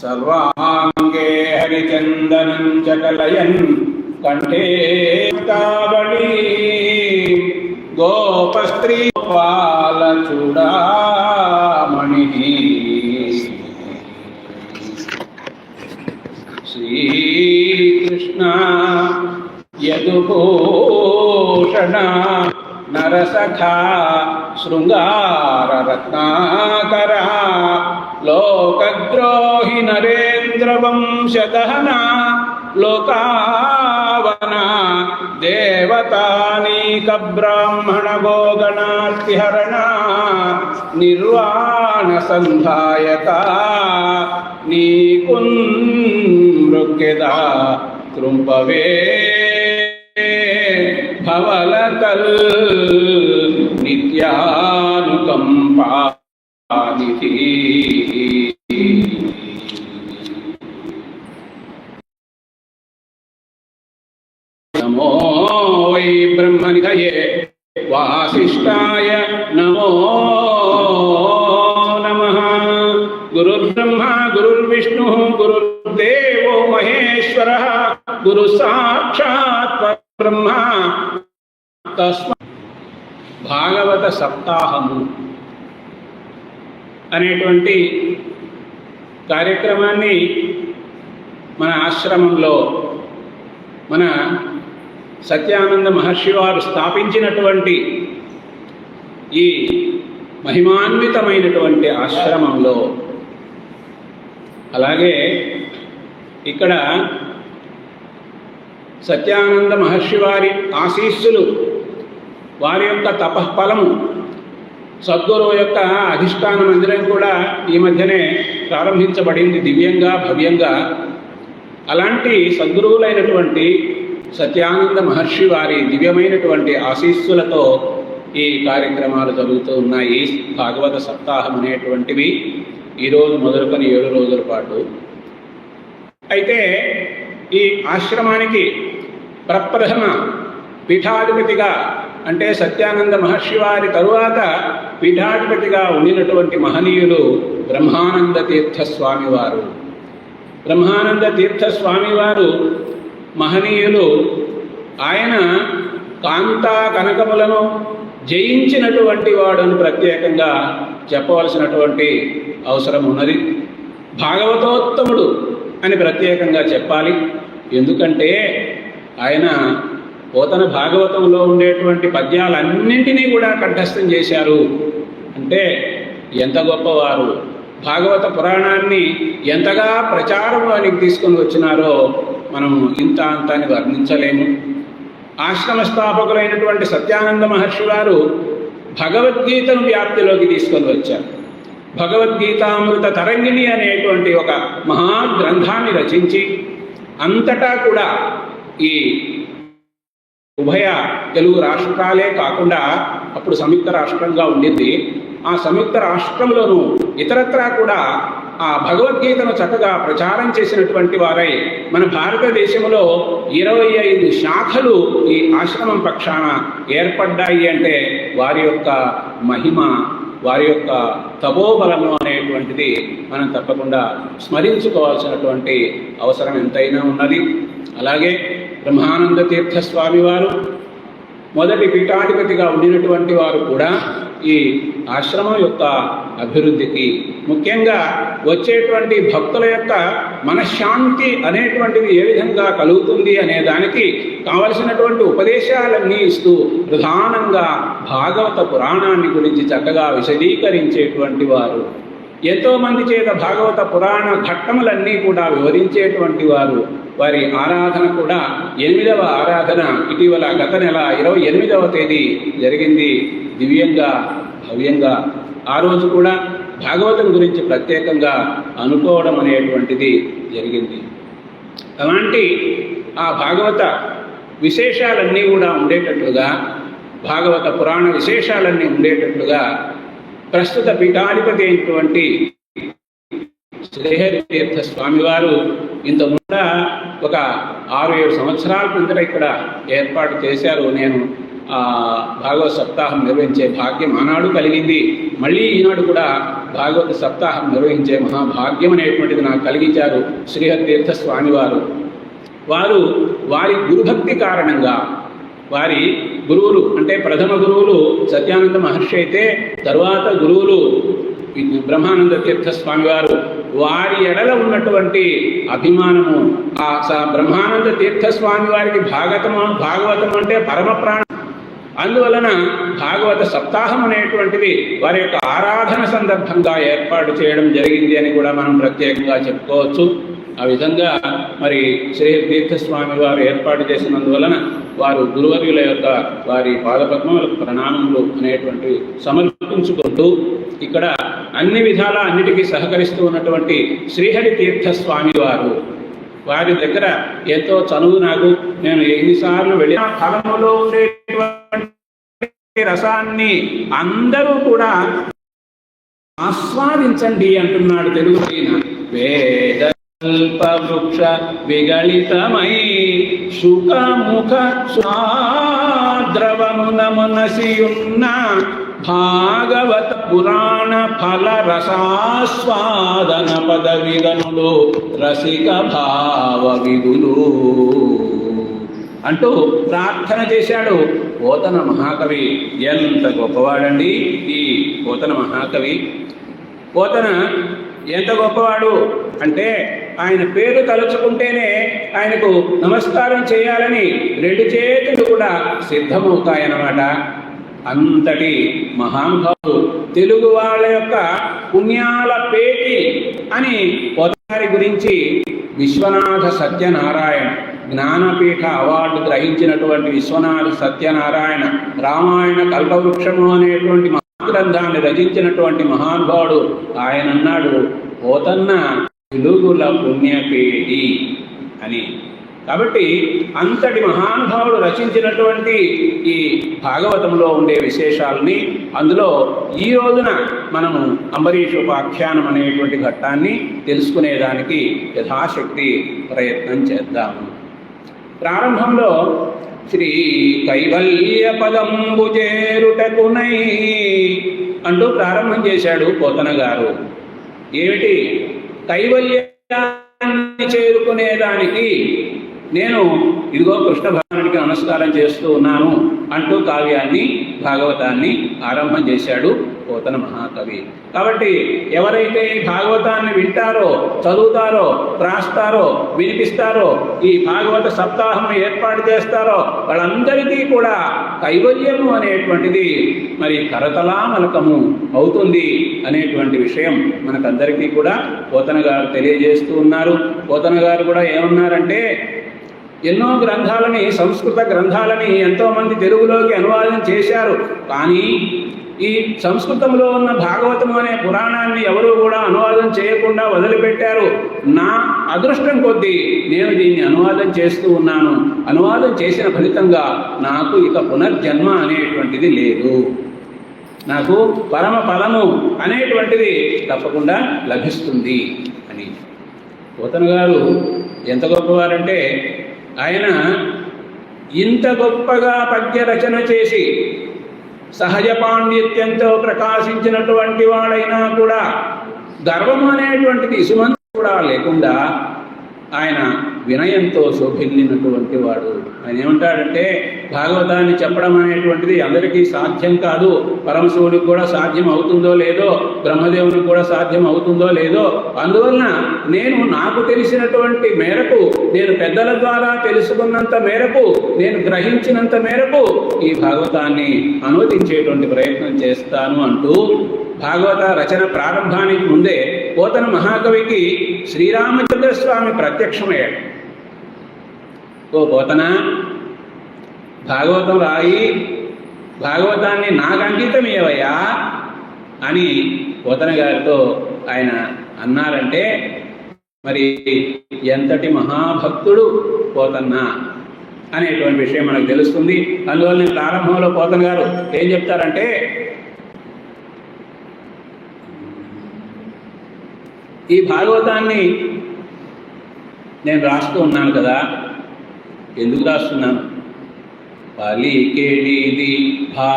सर्वांगे हरिचंदनं च कलयन् कंठे कावली गोपस्त्री बालचूडामणि श्रीकृष्ण यदुभूषण नरसखा शृंगार रत्नाकरा लोकद्रोहि नरेन्द्र वंशदहना लोकावना देवतानीक ब्राह्मण गोगणार्तिहरणा निर्वाण संधायका नीकुन् मृग्यदा कृंपवे भवलतल नित्यानुकंपानिधि नमो वै ब्रह्मनिधये वासिष्ठाय नमो नमः। गुरुर्ब्रह्मा गुरुर्विष्णुः गुरुर्देवो महेश्वरः गुरु साक्षात् ब्रह्म। तस्मै భాగవత సప్తాహము అనేటువంటి కార్యక్రమాన్ని మన ఆశ్రమంలో మన సత్యానంద మహర్షి వారు స్థాపించినటువంటి ఈ మహిమాన్వితమైనటువంటి ఆశ్రమంలో, అలాగే ఇక్కడ సత్యానంద మహర్షి వారి ఆశీస్సులు, వారి యొక్క తపఃఫలము, సద్గురువు యొక్క అధిష్టాన మందిరం కూడా ఈ మధ్యనే ప్రారంభించబడింది దివ్యంగా భవ్యంగా. అలాంటి సద్గురువులైనటువంటి సత్యానంద మహర్షి వారి దివ్యమైనటువంటి ఆశీస్సులతో ఈ కార్యక్రమాలు జరుగుతూ ఉన్నాయి. భాగవత సప్తాహం అనేటువంటివి ఈరోజు మొదలుకొని 7 రోజుల పాటు. అయితే ఈ ఆశ్రమానికి ప్రప్రథమ పీఠాధిపతిగా, అంటే సత్యానంద మహర్షి వారి తరువాత పీఠాధిపతిగా ఉండినటువంటి మహనీయులు బ్రహ్మానంద తీర్థ స్వామివారు. బ్రహ్మానంద తీర్థ స్వామివారు మహనీయులు. ఆయన కాంతా కనకములను జయించినటువంటి వాడని ప్రత్యేకంగా చెప్పవలసినటువంటి అవసరం ఉన్నది. భాగవతోత్తముడు అని ప్రత్యేకంగా చెప్పాలి. ఎందుకంటే ఆయన పోతన భాగవతంలో ఉండేటువంటి పద్యాలన్నింటినీ కూడా కంఠస్థం చేశారు. అంటే ఎంత గొప్పవారు, భాగవత పురాణాన్ని ఎంతగా ప్రచారంలోనికి తీసుకొని వచ్చినారో మనం ఇంత అంత అని వర్ణించలేము. ఆశ్రమ స్థాపకులైనటువంటి సత్యానంద మహర్షి వారు భగవద్గీతను వ్యాప్తిలోకి తీసుకొని వచ్చారు. భగవద్గీతామృత తరంగిణి అనేటువంటి ఒక మహాగ్రంథాన్ని రచించి అంతటా కూడా ఈ ఉభయ తెలుగు రాష్ట్రాలే కాకుండా అప్పుడు సంయుక్త రాష్ట్రంగా ఉండింది. ఆ సంయుక్త రాష్ట్రంలోనూ ఇతరత్రా కూడా ఆ భగవద్గీతను చక్కగా ప్రచారం చేసినటువంటి వారై మన భారతదేశంలో 25 శాఖలు ఈ ఆశ్రమం పక్షాన ఏర్పడ్డాయి. అంటే వారి యొక్క మహిమ, వారి యొక్క తపోబలము అనేటువంటిది మనం తప్పకుండా స్మరించుకోవాల్సినటువంటి అవసరం ఎంతైనా ఉన్నది. అలాగే బ్రహ్మానంద తీర్థ స్వామి వారు మొదటి పీఠాధిపతిగా ఉండినటువంటి వారు కూడా ఈ ఆశ్రమం యొక్క అభివృద్ధికి, ముఖ్యంగా వచ్చేటువంటి భక్తుల యొక్క మనశ్శాంతి అనేటువంటిది ఏ విధంగా కలుగుతుంది అనే దానికి కావలసినటువంటి ఉపదేశాలన్నీ ఇస్తూ ప్రధానంగా భాగవత పురాణాన్ని గురించి చక్కగా విశదీకరించేటువంటి వారు. ఎంతోమంది చేత భాగవత పురాణ ఘట్టములన్నీ కూడా వివరించేటువంటి వారు. వారి ఆరాధన కూడా 8వ ఆరాధన ఇటీవల గత నెల 28వ తేదీ జరిగింది, దివ్యంగా భవ్యంగా. ఆ రోజు కూడా భాగవతం గురించి ప్రత్యేకంగా అనుకోవడం అనేటువంటిది జరిగింది. అలాంటి ఆ భాగవత విశేషాలన్నీ కూడా ఉండేటట్లుగా, భాగవత పురాణ విశేషాలన్నీ ఉండేటట్లుగా ప్రస్తుత పీఠాధిపతి అయినటువంటి శ్రీహరి తీర్థ స్వామివారు ఇంతకుముందు ఒక 6-7 సంవత్సరాల కిందట ఇక్కడ ఏర్పాటు చేశారు. నేను భాగవత సప్తాహం నిర్వహించే భాగ్యం ఆనాడు కలిగింది. మళ్ళీ ఈనాడు కూడా భాగవత సప్తాహం నిర్వహించే మహాభాగ్యం అనేటువంటిది నాకు కలిగించారు శ్రీహరి తీర్థ స్వామివారు. వారి గురుభక్తి కారణంగా, వారి గురువులు అంటే ప్రథమ గురువులు సత్యానంద మహర్షి అయితే తరువాత గురువులు బ్రహ్మానంద తీర్థ స్వామివారు, వారి ఎడల ఉన్నటువంటి అభిమానము, ఆ బ్రహ్మానంద తీర్థ స్వామి వారికి భాగవతం అంటే పరమ ప్రాణం. అందువలన భాగవత సప్తాహం అనేటువంటిది వారి యొక్క ఆరాధన సందర్భంగా ఏర్పాటు చేయడం జరిగింది అని కూడా మనం ప్రత్యేకంగా చెప్పుకోవచ్చు. ఆ విధంగా మరి శ్రీ తీర్థస్వామి వారు ఏర్పాటు చేసినందువలన వారు గురువర్యుల యొక్క వారి పాదపద్మములకు ప్రణామములు అనేటువంటివి సమర్పించుకుంటూ ఇక్కడ అన్ని విధాల అన్నిటికీ సహకరిస్తూ ఉన్నటువంటి శ్రీహరి తీర్థస్వామి వారి దగ్గర ఎంతో చనువు నాకు. నేను ఎన్నిసార్లు వెళ్ళిన ఫలములో ఉండేటువంటి రసాన్ని అందరూ కూడా ఆస్వాదించండి అంటున్నాడు తెలుగు వేద వృక్ష విగళితమై శుకముఖ ద్రవమునమునసియున్న భాగవత పురాణ ఫల రసాస్వాదన పదవిగనుడు రసిక భావ విధులు అంటూ ప్రార్థన చేశాడు పోతన మహాకవి. ఎంత గొప్పవాడండి ఈ పోతన మహాకవి! పోతన ఎంత గొప్పవాడు అంటే ఆయన పేరు తలుచుకుంటేనే ఆయనకు నమస్కారం చేయాలని రెండు చేతులు కూడా సిద్ధమవుతాయన్నమాట. అంతటి మహానుభావుడు, తెలుగు వాళ్ళ యొక్క పుణ్యాల పేటి అని పోతనారి గురించి విశ్వనాథ సత్యనారాయణ జ్ఞానపీఠ అవార్డు గ్రహించినటువంటి విశ్వనాథ సత్యనారాయణ రామాయణ కల్పవృక్షము అనేటువంటి గ్రంథాన్ని రచించినటువంటి మహానుభావుడు ఆయన అన్నాడు, పోతన్న తెలుగుల పుణ్యపేటి అని. కాబట్టి అంతటి మహానుభావుడు రచించినటువంటి ఈ భాగవతంలో ఉండే విశేషాలని, అందులో ఈ రోజున మనము అంబరీషోపాఖ్యానం అనేటువంటి ఘట్టాన్ని తెలుసుకునేదానికి యథాశక్తి ప్రయత్నం చేద్దాము. ప్రారంభంలో శ్రీ కైవల్య పదంబు చేరుటకునై అంటూ ప్రారంభం చేశాడు పోతన గారు. ఏమిటి? కైవల్యాన్ని చేరుకునేదానికి నేను ఇదిగో కృష్ణ భగవానుడికి నమస్కారం చేస్తూ ఉన్నాను అంటూ కావ్యాన్ని భాగవతాన్ని ఆరంభం చేశాడు పోతన మహాకవి. కాబట్టి ఎవరైతే ఈ భాగవతాన్ని వింటారో, చదువుతారో, రాస్తారో, వినిపిస్తారో, ఈ భాగవత సప్తాహం ఏర్పాటు చేస్తారో వాళ్ళందరికీ కూడా కైవల్యము అనేటువంటిది మరి కరతలామలకము అవుతుంది అనేటువంటి విషయం మనకందరికీ కూడా పోతన గారు తెలియజేస్తూ ఉన్నారు. పోతన గారు కూడా ఏమన్నారంటే, ఎన్నో గ్రంథాలని, సంస్కృత గ్రంథాలని ఎంతోమంది తెలుగులోకి అనువాదం చేశారు. కానీ ఈ సంస్కృతంలో ఉన్న భాగవతము అనే పురాణాన్ని ఎవరూ కూడా అనువాదం చేయకుండా వదిలిపెట్టారు. నా అదృష్టం కొద్దీ నేను దీన్ని అనువాదం చేస్తూ ఉన్నాను. అనువాదం చేసిన ఫలితంగా నాకు ఇక పునర్జన్మ అనేటువంటిది లేదు. నాకు పరమ ఫలము అనేటువంటిది తప్పకుండా లభిస్తుంది అని. పోతన గారు ఎంత గొప్పవారంటే, ఆయన ఇంత గొప్పగా పద్య రచన చేసి సహజ పాండిత్యంతో ప్రకాశించినటువంటి వాడైనా కూడా గర్వం అనేటువంటిది ఇసుమంత కూడా లేకుండా ఆయన వినయంతో శోభిల్లినటువంటి వాడు. ఆయన ఏమంటాడంటే, భాగవతాన్ని చెప్పడం అనేటువంటిది అందరికీ సాధ్యం కాదు. పరమశివుడికి కూడా సాధ్యం అవుతుందో లేదో, బ్రహ్మదేవునికి కూడా సాధ్యం అవుతుందో లేదో. అందువలన నేను నాకు తెలిసినటువంటి మేరకు, నేను పెద్దల ద్వారా తెలుసుకున్నంత మేరకు, నేను గ్రహించినంత మేరకు ఈ భాగవతాన్ని అనువదించేటువంటి ప్రయత్నం చేస్తాను అంటూ భాగవత రచన ప్రారంభానికి ముందే పోతన మహాకవికి శ్రీరామచంద్ర స్వామి ప్రత్యక్షమయ్యాడు. ఓ పోతన, భాగవతం రాయి, భాగవతాన్ని నాకు అంకితం ఇవ్వయ్యా అని పోతన గారితో ఆయన అన్నారంటే మరి ఎంతటి మహాభక్తుడు పోతన్న అనేటువంటి విషయం మనకు తెలుస్తుంది. అందువల్ల ప్రారంభంలో పోతన గారు ఏం చెప్తారంటే, ఈ భాగవతాన్ని నేను రాస్తూ ఉన్నాను కదా, ఎందుకు రాస్తున్నాను? పలికెడిది భాగవతమట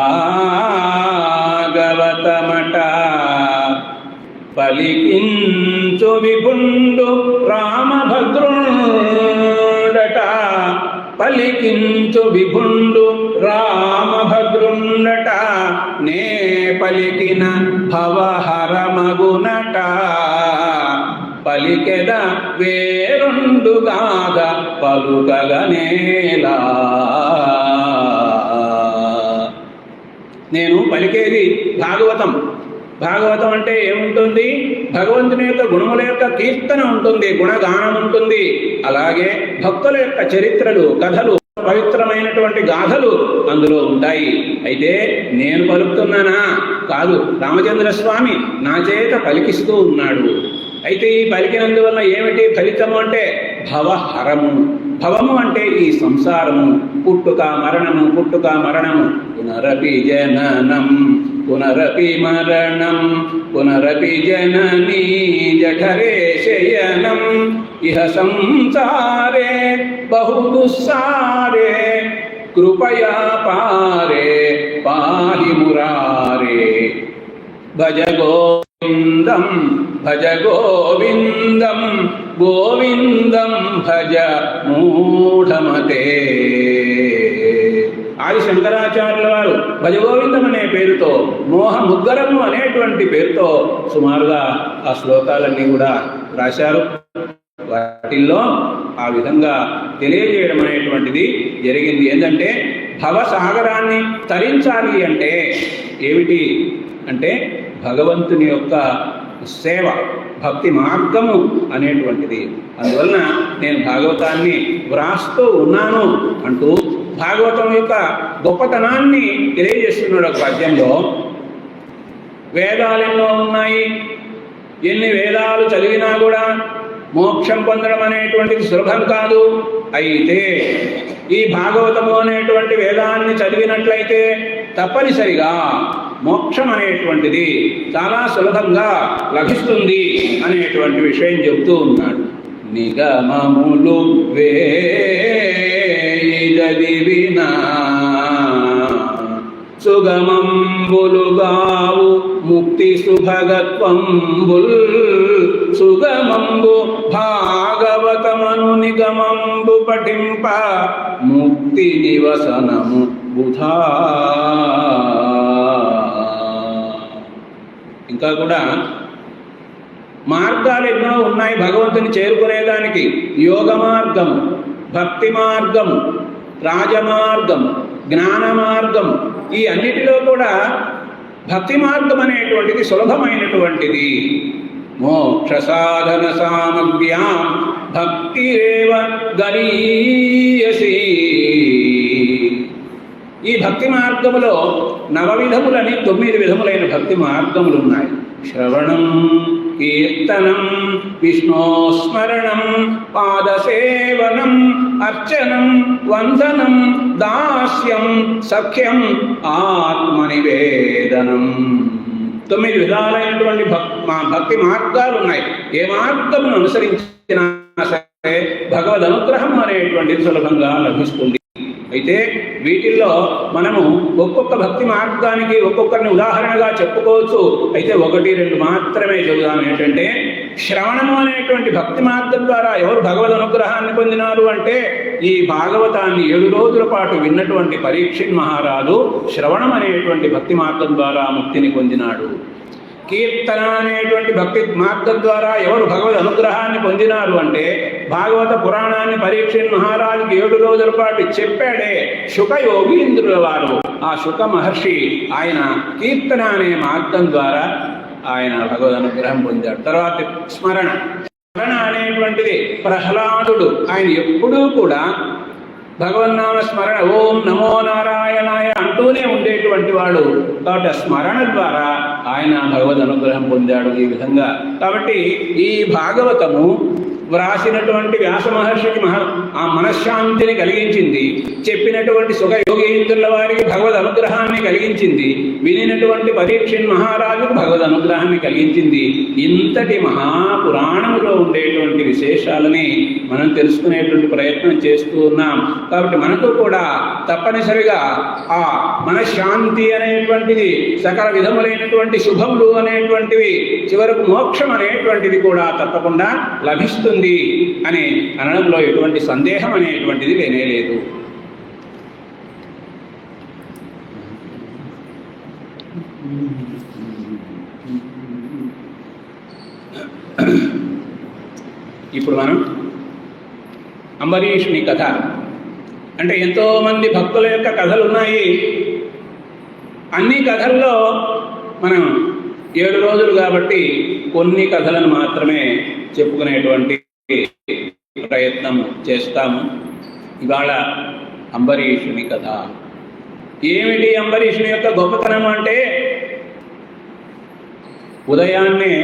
పలికించు విభుండు రామభద్రుండట పలికించు విభుండు రామభద్రుండట నే పలికిన భవహరమగునట పలికెద వేరుండుగాద పలుకగనేలా నేను పలికేది భాగవతం. భాగవతం అంటే ఏముంటుంది? భగవంతుని యొక్క గుణముల యొక్క కీర్తన ఉంటుంది, గుణగానం ఉంటుంది. అలాగే భక్తుల యొక్క చరిత్రలు, కథలు, పవిత్రమైనటువంటి గాథలు అందులో ఉంటాయి. అయితే నేను పలుకుతున్నానా? కాదు, రామచంద్ర స్వామి నా చేత పలికిస్తూ ఉన్నాడు. అయితే ఈ పలికినందువల్ల ఏమిటి ఫలితము అంటే భవహరము. భవము అంటే ఈ సంసారము, పుట్టుక మరణము, పుట్టుక మరణము, పునరపి జననం పునరపి మరణం పునరపి జననీ జఠరే శయనం ఇహ సంసారే బహు దుస్సారే కృపయా పారే పాహి మురారే భజ గోవిందం భజ గోవిందం గోవిందం భజ మూఢమతే. ఆది శంకరాచార్యుల వారు భజగోవిందం అనే పేరుతో, మోహముద్గరము అనేటువంటి పేరుతో సుమారుగా ఆ శ్లోకాలన్నీ కూడా రాశారు. వాటిల్లో ఆ విధంగా తెలియజేయడం అనేటువంటిది జరిగింది. ఏంటంటే భవసాగరాన్ని తరించాలి అంటే ఏమిటి అంటే భగవంతుని యొక్క సేవ, భక్తి మార్గము అనేటువంటిది. అందువలన నేను భాగవతాన్ని వ్రాస్తూ ఉన్నాను అంటూ భాగవతం యొక్క గొప్పతనాన్ని తెలియజేస్తున్నాడు ఒక పద్యంలో. వేదాలు ఎన్నో ఉన్నాయి, ఎన్ని వేదాలు చదివినా కూడా మోక్షం పొందడం అనేటువంటిది సులభం కాదు. అయితే ఈ భాగవతము అనేటువంటి వేదాన్ని చదివినట్లయితే తప్పనిసరిగా మోక్షం అనేటువంటిది చాలా సులభంగా లభిస్తుంది అనేటువంటి విషయం చెబుతూ ఉన్నాడు. నిగమములు వేదివినా సుగమంబులుగావు ముక్తి సుభగత్వంబుల్ సుగమంబు భాగవతమను నిగమంబు పఠింప ముక్తి నివసనము బుధా. ఇంకా కూడా మార్గాలు ఎన్నో ఉన్నాయి భగవంతుని చేరుకునేదానికి. యోగ మార్గం, భక్తి మార్గం, రాజమార్గం, జ్ఞాన మార్గం, ఈ అన్నిటిలో కూడా భక్తి మార్గం అనేటువంటిది సులభమైనటువంటిది. మోక్ష సాధన సామగ్ర్యాం భక్తిరేవ గరీయసి. ఈ భక్తి మార్గములో 9 విధములని 9 విధములైన భక్తి మార్గములు ఉన్నాయి. శ్రవణం, కీర్తనం, విష్ణోస్మరణం, పాదసేవనం, అర్చనం, వందనం, దాస్యం, సఖ్యం, ఆత్మనివేదనం. 9 విధాలైనటువంటి భక్తి మార్గాలు ఉన్నాయి. ఏ మార్గమును అనుసరించినా సరే భగవద్ అనుగ్రహం అనేటువంటిది సులభంగా లభిస్తుంది. అయితే వీటిల్లో మనము ఒక్కొక్క భక్తి మార్గానికి ఒక్కొక్కరిని ఉదాహరణగా చెప్పుకోవచ్చు. అయితే 1, 2 మాత్రమే చెబుదాం. ఏంటంటే శ్రవణము అనేటువంటి భక్తి మార్గం ద్వారా ఎవరు భగవద్ అనుగ్రహాన్ని పొందినారు అంటే ఈ భాగవతాన్ని 7 రోజుల పాటు విన్నటువంటి పరీక్షిత్ మహారాజు శ్రవణం అనేటువంటి భక్తి మార్గం ద్వారా ముక్తిని పొందినాడు. కీర్తన అనేటువంటి భక్తి మార్గం ద్వారా ఎవరు భగవద్ అనుగ్రహాన్ని పొందినారు అంటే భాగవత పురాణాన్ని పరీక్షిత్ మహారాజుకి 7 రోజుల పాటు చెప్పాడే శుక యోగీంద్రుల వారు. ఆ శుక మహర్షి ఆయన కీర్తన అనే మార్గం ద్వారా ఆయన భగవద్ అనుగ్రహం పొందాడు. తర్వాత స్మరణ అనేటువంటిది ప్రహ్లాదుడు ఆయన ఎప్పుడూ కూడా భగవన్నామ స్మరణ ఓం నమో నారాయణాయ అంటూనే ఉండేటువంటి వాడు. కాబట్టి స్మరణ ద్వారా ఆయన భగవద్ అనుగ్రహం పొందాడు ఈ విధంగా. కాబట్టి ఈ భాగవతము వ్రాసినటువంటి వ్యాస మహర్షికి ఆ మనశ్శాంతిని కలిగించింది. చెప్పినటువంటి సుఖ యోగేంద్రుల వారికి భగవద్ అనుగ్రహాన్ని కలిగించింది. వినినటువంటి పరీక్షణ్ మహారాజుకు భగవద్ అనుగ్రహాన్ని కలిగించింది. ఇంతటి మహాపురాణములో ఉండేటువంటి విశేషాలని మనం తెలుసుకునేటువంటి ప్రయత్నం చేస్తూ ఉన్నాం. కాబట్టి మనకు కూడా తప్పనిసరిగా ఆ మనశ్శాంతి అనేటువంటిది, సకల విధములైనటువంటి శుభములు అనేటువంటివి, చివరకు మోక్షం అనేటువంటిది కూడా తప్పకుండా లభిస్తుంది అని అనడంలో ఎటువంటి సందేహం అనేటువంటిది లేనేలేదు. ఇప్పుడు మనం అంబరీషుని కథ అంటే ఎంతోమంది భక్తుల యొక్క కథలు ఉన్నాయి. అన్ని కథల్లో మనం 7 రోజులు కాబట్టి కొన్ని కథలను మాత్రమే చెప్పుకునేటువంటి ప్రయత్నం చేస్తాము. ఇవాళ అంబరీషుని కథ. ఏమిటి అంబరీషుని యొక్క గొప్పతనం అంటే, ఉదయాన్నే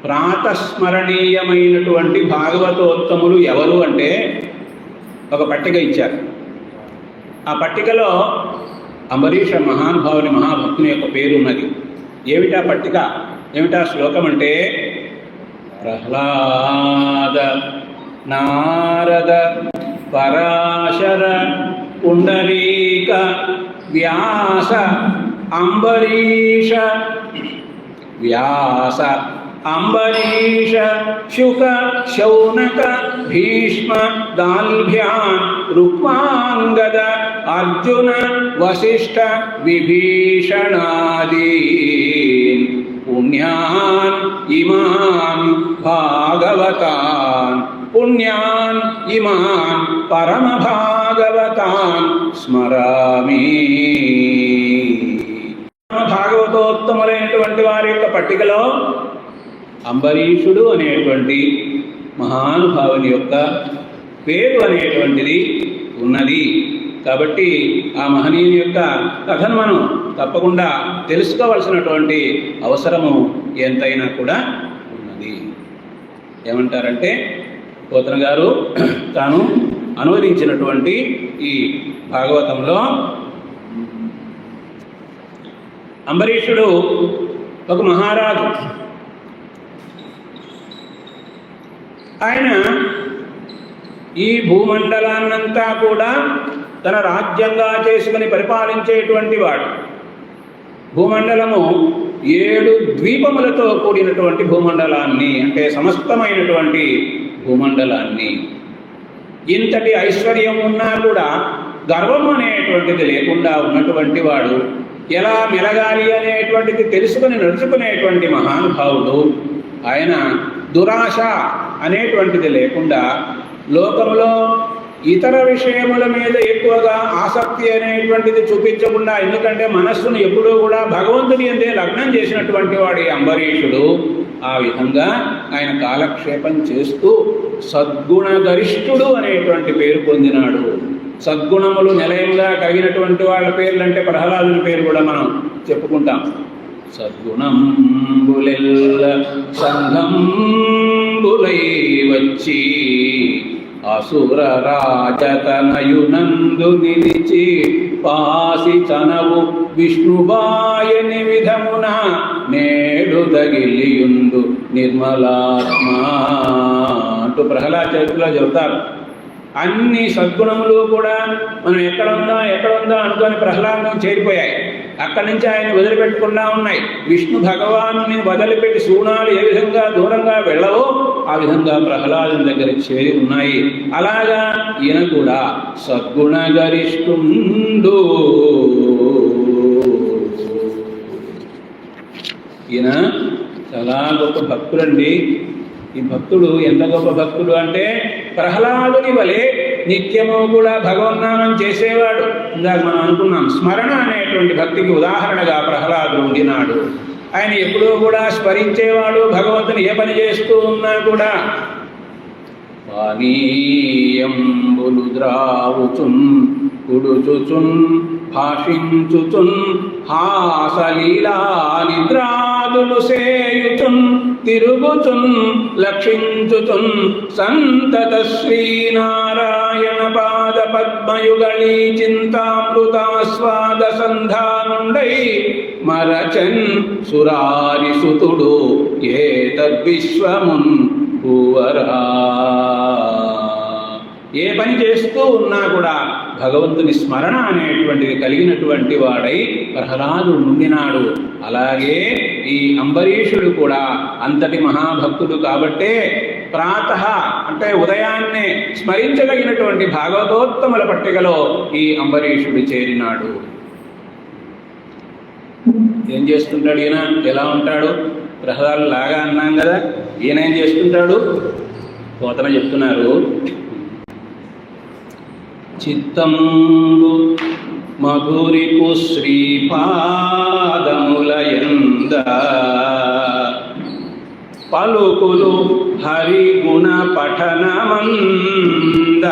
ప్రాతస్మరణీయమైనటువంటి భాగవతోత్తములు ఎవరు అంటే ఒక పట్టిక ఇచ్చారు. ఆ పట్టికలో అంబరీష మహానుభావుని మహాభక్తుని యొక్క పేరు ఉన్నది. ఏమిటా పట్టిక, ఏమిటా శ్లోకం అంటే, ప్రహ్లాద, నారద, పరాశర, పుండరీక, వ్యాస, అంబరీష, వ్యాస, అంబరీష, శుక, శౌనక, భీష్మ, దాల్భ్యాన్, రుక్మాంగద, అర్జున, వశిష్ఠ, విభీషణాదీన్ పుణ్యాన్ ఇమాన్ భాగవతాన్, పుణ్యాన్ ఇమాన్ పరమ భాగవతాన్ స్మరామి. భాగవతోత్తములైనటువంటి వారి యొక్క పట్టికలో అంబరీషుడు అనేటువంటి మహానుభావుని యొక్క పేరు అనేటువంటిది ఉన్నది. కాబట్టి ఆ మహనీయుని యొక్క కథను మనం తప్పకుండా తెలుసుకోవాల్సినటువంటి అవసరము ఎంతైనా కూడా ఉన్నది. ఏమంటారంటే, పోతన గారు తాను అనువదించినటువంటి ఈ భాగవతంలో అంబరీషుడు ఒక మహారాజు. ఆయన ఈ భూమండలాన్నంతా కూడా తన రాజ్యంగా చేసుకుని పరిపాలించేటువంటి వాడు. భూమండలము 7 ద్వీపములతో కూడినటువంటి భూమండలాన్ని, అంటే సమస్తమైనటువంటి భూమండలాన్ని, ఇంతటి ఐశ్వర్యం ఉన్నా కూడా గర్వం అనేటువంటిది లేకుండా ఉన్నటువంటి వాడు, ఎలా మెలగాలి అనేటువంటిది తెలుసుకుని నడుచుకునేటువంటి మహానుభావుడు ఆయన. దురాశ అనేటువంటిది లేకుండా, లోకంలో ఇతర విషయముల మీద ఎక్కువగా ఆసక్తి అనేటువంటిది చూపించకుండా, ఎందుకంటే మనస్సును ఎప్పుడూ కూడా భగవంతుని అందే లగ్నం చేసినటువంటి వాడు ఈ అంబరీషుడు. ఆ విధంగా ఆయన కాలక్షేపం చేస్తూ సద్గుణ గరిష్ఠుడు అనేటువంటి పేరు పొందినాడు. సద్గుణములు నిలయంగా కలిగినటువంటి వాళ్ళ పేర్లు అంటే ప్రహ్లాదుని పేరు కూడా మనం చెప్పుకుంటాం. సద్గుణంబులెల్ల సంఘంబులై వచ్చి అసుర రాజతనయునందు నిలిచి పాసి చనవు విష్ణుబాయని విధమున నేడు తగిలియుందు నిర్మలాత్మ అంటూ ప్రహ్లాద చరిత్రలో చెబుతారు. అన్ని సద్గుణములు కూడా మనం ఎక్కడ ఉందా అనుకొని ప్రహ్లాదం చేరిపోయాయి. అక్కడి నుంచి ఆయన వదిలిపెట్టకుండా ఉన్నాయి. విష్ణు భగవాను వదిలిపెట్టి శూనాలు ఏ విధంగా దూరంగా వెళ్ళవో ఆ విధంగా ప్రహ్లాదం దగ్గర చేరి ఉన్నాయి. అలాగా ఈయన కూడా సద్గుణ గరిష్ఠుండు. ఈయన చాలా గొప్ప భక్తుడండి. ఈ భక్తుడు ఎంత గొప్ప భక్తుడు అంటే, ప్రహ్లాదుని వలె నిత్యము కూడా భగవన్నామం చేసేవాడు. ఇందాక మనం అనుకున్నాం, స్మరణ అనేటువంటి భక్తికి ఉదాహరణగా ప్రహ్లాదుడు ఉండినాడు. ఆయన ఎప్పుడూ కూడా స్మరించేవాడు భగవంతుని. ఏ పని చేస్తూ ఉన్నా కూడా పానీయంబులు ద్రావుచున్ కుడుచుచున్ భాషించుచున్ హాసలీలా నిద్రాదులు సేయుచున్ తిరుగుచున్ లక్షించుచున్ సంతత శ్రీనారాయణ పాద పద్మయుగళీ చింతామృతాస్వాద సంధానుండై మరచన్ సురారిసుతుడు ఏతద్విశ్వమున్ భూవరా. ఏ పని చేస్తూ ఉన్నా కూడా భగవంతుని స్మరణ అనేటువంటిది కలిగినటువంటి వాడై ప్రహ్లాదుడు నుండినాడు. అలాగే ఈ అంబరీషుడు కూడా అంతటి మహాభక్తుడు కాబట్టే ప్రాతః అంటే ఉదయాన్నే స్మరించదగినటువంటి భాగవతోత్తముల పట్టికలో ఈ అంబరీషుడు చేరినాడు. ఏం చేస్తుంటాడు ఈయన? ఎలా ఉంటాడు? ప్రహ్లాదు లాగా అన్నాం కదా, ఈయన ఏం చేస్తుంటాడు? పోతన చెప్తున్నారు, చిత్తంబు మధురిపు శ్రీపాదములయంద పలుకులు హరిగుణ పఠనమంద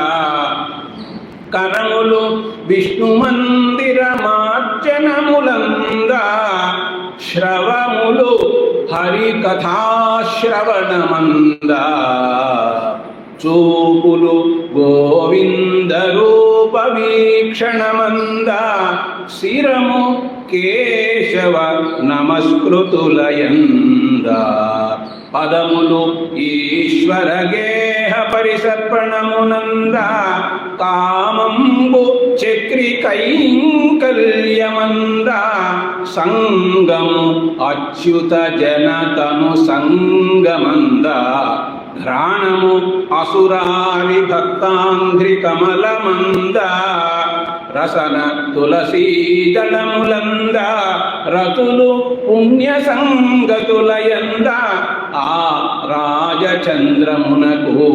కరములు విష్ణు మందిర మార్జనములంద శ్రవములు హరికథాశ్రవణమంద చూపులు గోవింద రూప వీక్షణమంద శిరము కేశవ నమస్కృతులయంద పదములు ఈశ్వర గేహ పరిసర్పణమునంద కామంబు చక్రి కైంకల్యమంద సంగము అచ్యుత జనతను సంగమంద ఘ్రాణము అసురారి భక్తాంధ్రి కమలమంద రసన తులసీ దళములంద రతులు పుణ్య సంగతులయంద ఆ రాజచంద్రమునకు.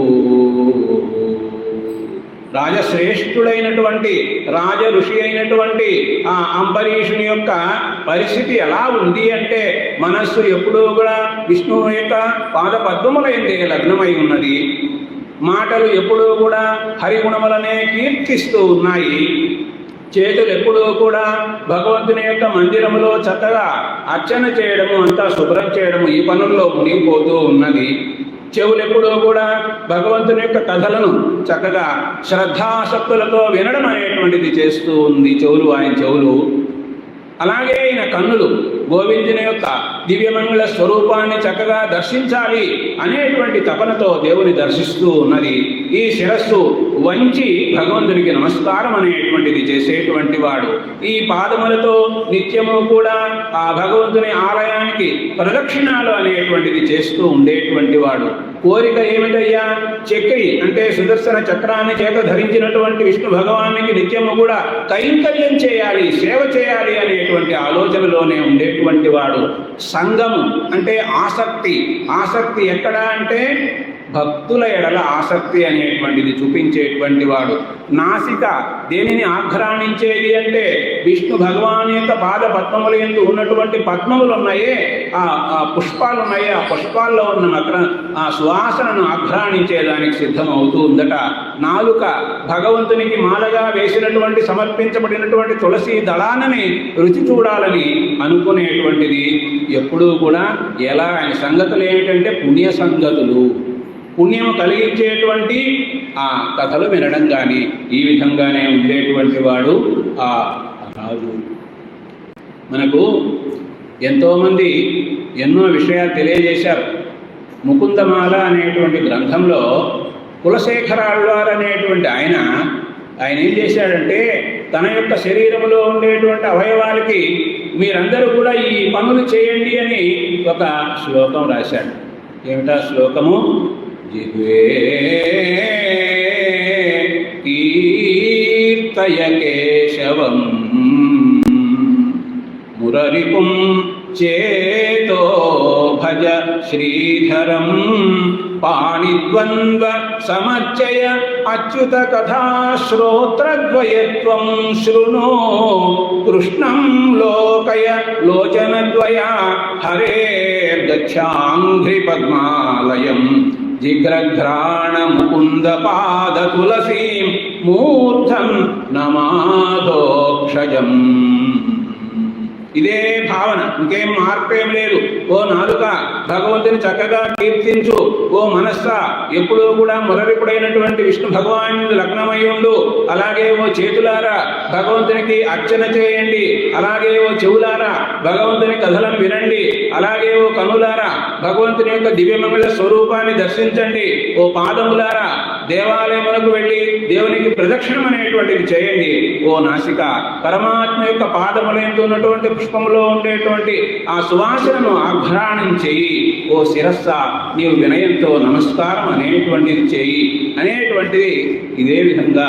రాజశ్రేష్ఠుడైనటువంటి రాజ ఋషి అయినటువంటి ఆ అంబరీషుని యొక్క పరిస్థితి ఎలా ఉంది అంటే మనస్సు ఎప్పుడూ కూడా విష్ణువు యొక్క పాద పద్మములైందే లగ్నమై ఉన్నది. మాటలు ఎప్పుడూ కూడా హరిగుణములనే కీర్తిస్తూ ఉన్నాయి. చేతులు ఎప్పుడూ కూడా భగవంతుని యొక్క మందిరములో చక్కగా అర్చన చేయడము, అంతా శుభ్రం చేయడము, ఈ పనుల్లో మునిగిపోతూ ఉన్నది. చెవులు ఎప్పుడూ కూడా భగవంతుని యొక్క కథలను చక్కగా శ్రద్ధాసక్తులతో వినడం అనేటువంటిది చేస్తూ ఉంది ఆయన చెవులు. అలాగే ఆయన కన్నులు గోవిందుని యొక్క దివ్యమంగళ స్వరూపాన్ని చక్కగా దర్శించాలి అనేటువంటి తపనతో దేవుని దర్శిస్తూ ఉన్నది. ఈ శిరస్సు వంచి భగవంతునికి నమస్కారం అనేటువంటిది చేసేటువంటి వాడు. ఈ పాదములతో నిత్యము కూడా ఆ భగవంతుని ఆలయానికి ప్రదక్షిణాలు అనేటువంటిది చేస్తూ ఉండేటువంటి వాడు. కోరిక ఏమిటయ్యా? చక్రి అంటే సుదర్శన చక్రాన్ని చేత ధరించినటువంటి విష్ణు భగవానికి నిత్యము కూడా కైంకర్యం చేయాలి, సేవ చేయాలి అనేటువంటి ఆలోచనలోనే ఉండేటువంటి వాడు. సంగము అంటే ఆసక్తి. ఆసక్తి ఎక్కడ అంటే భక్తుల ఎడల ఆసక్తి అనేటువంటిది చూపించేటువంటి వాడు. నాసిక దేనిని ఆఘ్రాణించేది అంటే విష్ణు భగవాన్ యొక్క పాద పద్మముల యందు ఉన్నటువంటి పద్మములు ఉన్నాయే, ఆ పుష్పాలు ఉన్నాయే, ఆ పుష్పాల్లో ఉన్న ఆ సువాసనను ఆఘ్రాణించేదానికి సిద్ధమవుతూ ఉందట. నాలుక భగవంతునికి మాలగా వేసినటువంటి సమర్పించబడినటువంటి తులసి దళాన్ని రుచి చూడాలని అనుకునేటువంటిది. ఎప్పుడూ కూడా ఎలా ఆయన సంగతులు ఏమిటంటే పుణ్య సంగతులు, పుణ్యము కలిగించేటువంటి ఆ కథలు వినడం కానీ ఈ విధంగానే ఉండేటువంటి వాడు ఆ రాజు. మనకు ఎంతోమంది ఎన్నో విషయాలు తెలియజేశారు. ముకుందమాల అనేటువంటి గ్రంథంలో కులశేఖరాళ్వారు అనేటువంటి ఆయన ఏం చేశాడంటే తన యొక్క శరీరంలో ఉండేటువంటి అవయవాలకి మీరందరూ కూడా ఈ పనులు చేయండి అని ఒక శ్లోకం రాశాడు. ఏమిటా శ్లోకము? జిహ్వే కీర్తయ కేశవం మురరిపుం చేతో భజ శ్రీధరం పాణిద్వంద్వ సమర్చయ అచ్యుత కథా శ్రోత్రద్వయత్వం శృణు కృష్ణం లోకయ లోచనద్వయ హరేర్గచ్ఛాంఘ్రి పద్మాలయం జిగ్రఘ్రాణ ముకుంద పాద ఇదే భావన, ఇంకేం మార్పేం లేదు. ఓ నాలుక భగవంతుని చక్కగా కీర్తించు, ఓ మనస్స ఎప్పుడూ కూడా మొదటిపుడైనటువంటి విష్ణు భగవాను లగ్నమై ఉండు, అలాగే ఓ చేతులారా భగవంతునికి అర్చన చేయండి, అలాగే ఓ చెవులారా భగవంతుని కథలను వినండి, అలాగే ఓ కనులారా భగవంతుని యొక్క దివ్యమంగళ స్వరూపాన్ని దర్శించండి, ఓ పాదములారా దేవాలయములకు వెళ్ళి దేవునికి ప్రదక్షిణం అనేటువంటిది చేయండి, ఓ నాసిక పరమాత్మ యొక్క పాదములందు ఉన్నటువంటి పుష్పములో ఉండేటువంటి ఆ సువాసనను ఆఘ్రాణం చేయి, ఓ శిరస్స నీవు వినయంతో నమస్కారం అనేటువంటిది చేయి అనేటువంటిది ఇదే విధంగా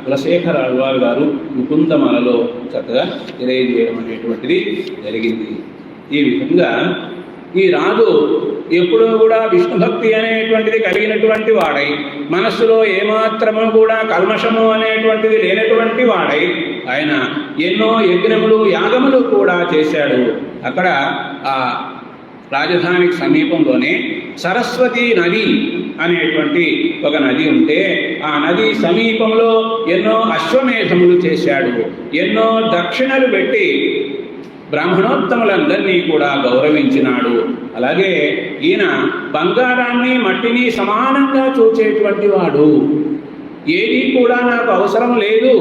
కులశేఖర ఆళ్వార్ గారు ముకుందమాలలో చక్కగా తెలియజేయడం అనేటువంటిది జరిగింది. ఈ విధంగా ఈ రాజు ఎప్పుడూ కూడా విష్ణు భక్తి అనేటువంటిది కలిగినటువంటి వాడై, మనస్సులో ఏమాత్రము కూడా కల్మషము అనేటువంటిది లేనటువంటి వాడై ఆయన ఎన్నో యజ్ఞములు యాగములు కూడా చేశాడు. అక్కడ ఆ రాజధానికి సమీపంలోనే సరస్వతి నది అనేటువంటి ఒక నది ఉంటే ఆ నది సమీపంలో ఎన్నో అశ్వమేధములు చేశాడు, ఎన్నో దక్షిణలు పెట్టి బ్రాహ్మణోత్తములందరినీ కూడా గౌరవించినాడు. అలాగే ఈయన బంగారాన్ని మట్టిని సమానంగా చూచేటువంటి వాడు. ఏది కూడా నాకు అవసరం లేదు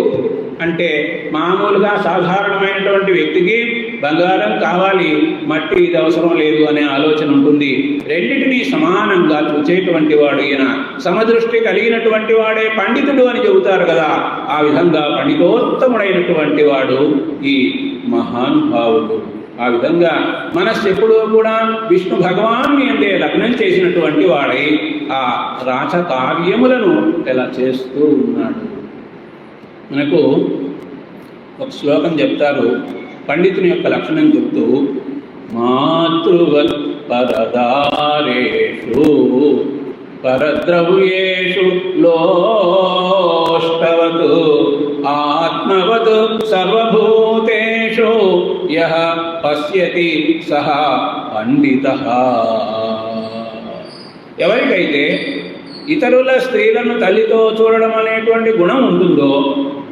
అంటే మామూలుగా సాధారణమైనటువంటి వ్యక్తికి బంగారం కావాలి, మట్టి ఇది అవసరం లేదు అనే ఆలోచన ఉంటుంది. రెండింటినీ సమానంగా చూచేటువంటి వాడు ఈయన. సమదృష్టి కలిగినటువంటి వాడే పండితుడు అని చెబుతారు కదా, ఆ విధంగా పండితోత్తముడైనటువంటి వాడు ఈ మహానుభావుడు. ఆ విధంగా మనస్సు ఎప్పుడూ కూడా విష్ణు భగవాన్ని అంటే లగ్నం చేసినటువంటి వాడై ఆ రాచకార్యములను ఇలా చేస్తూ ఉన్నాడు. మనకు ఒక శ్లోకం చెప్తారు, పండితుని యొక్క లక్షణం చెప్తూ, మాతృవత్ పరదారేషు పరద్రవ్యేషు లోష్టవత్ ఆత్మవత్ సర్వభూతేషు యః పశ్యతి సహ పండితః. ఎవరికైతే ఇతరుల స్త్రీలను తల్లితో చూడడం అనేటువంటి గుణం ఉంటుందో,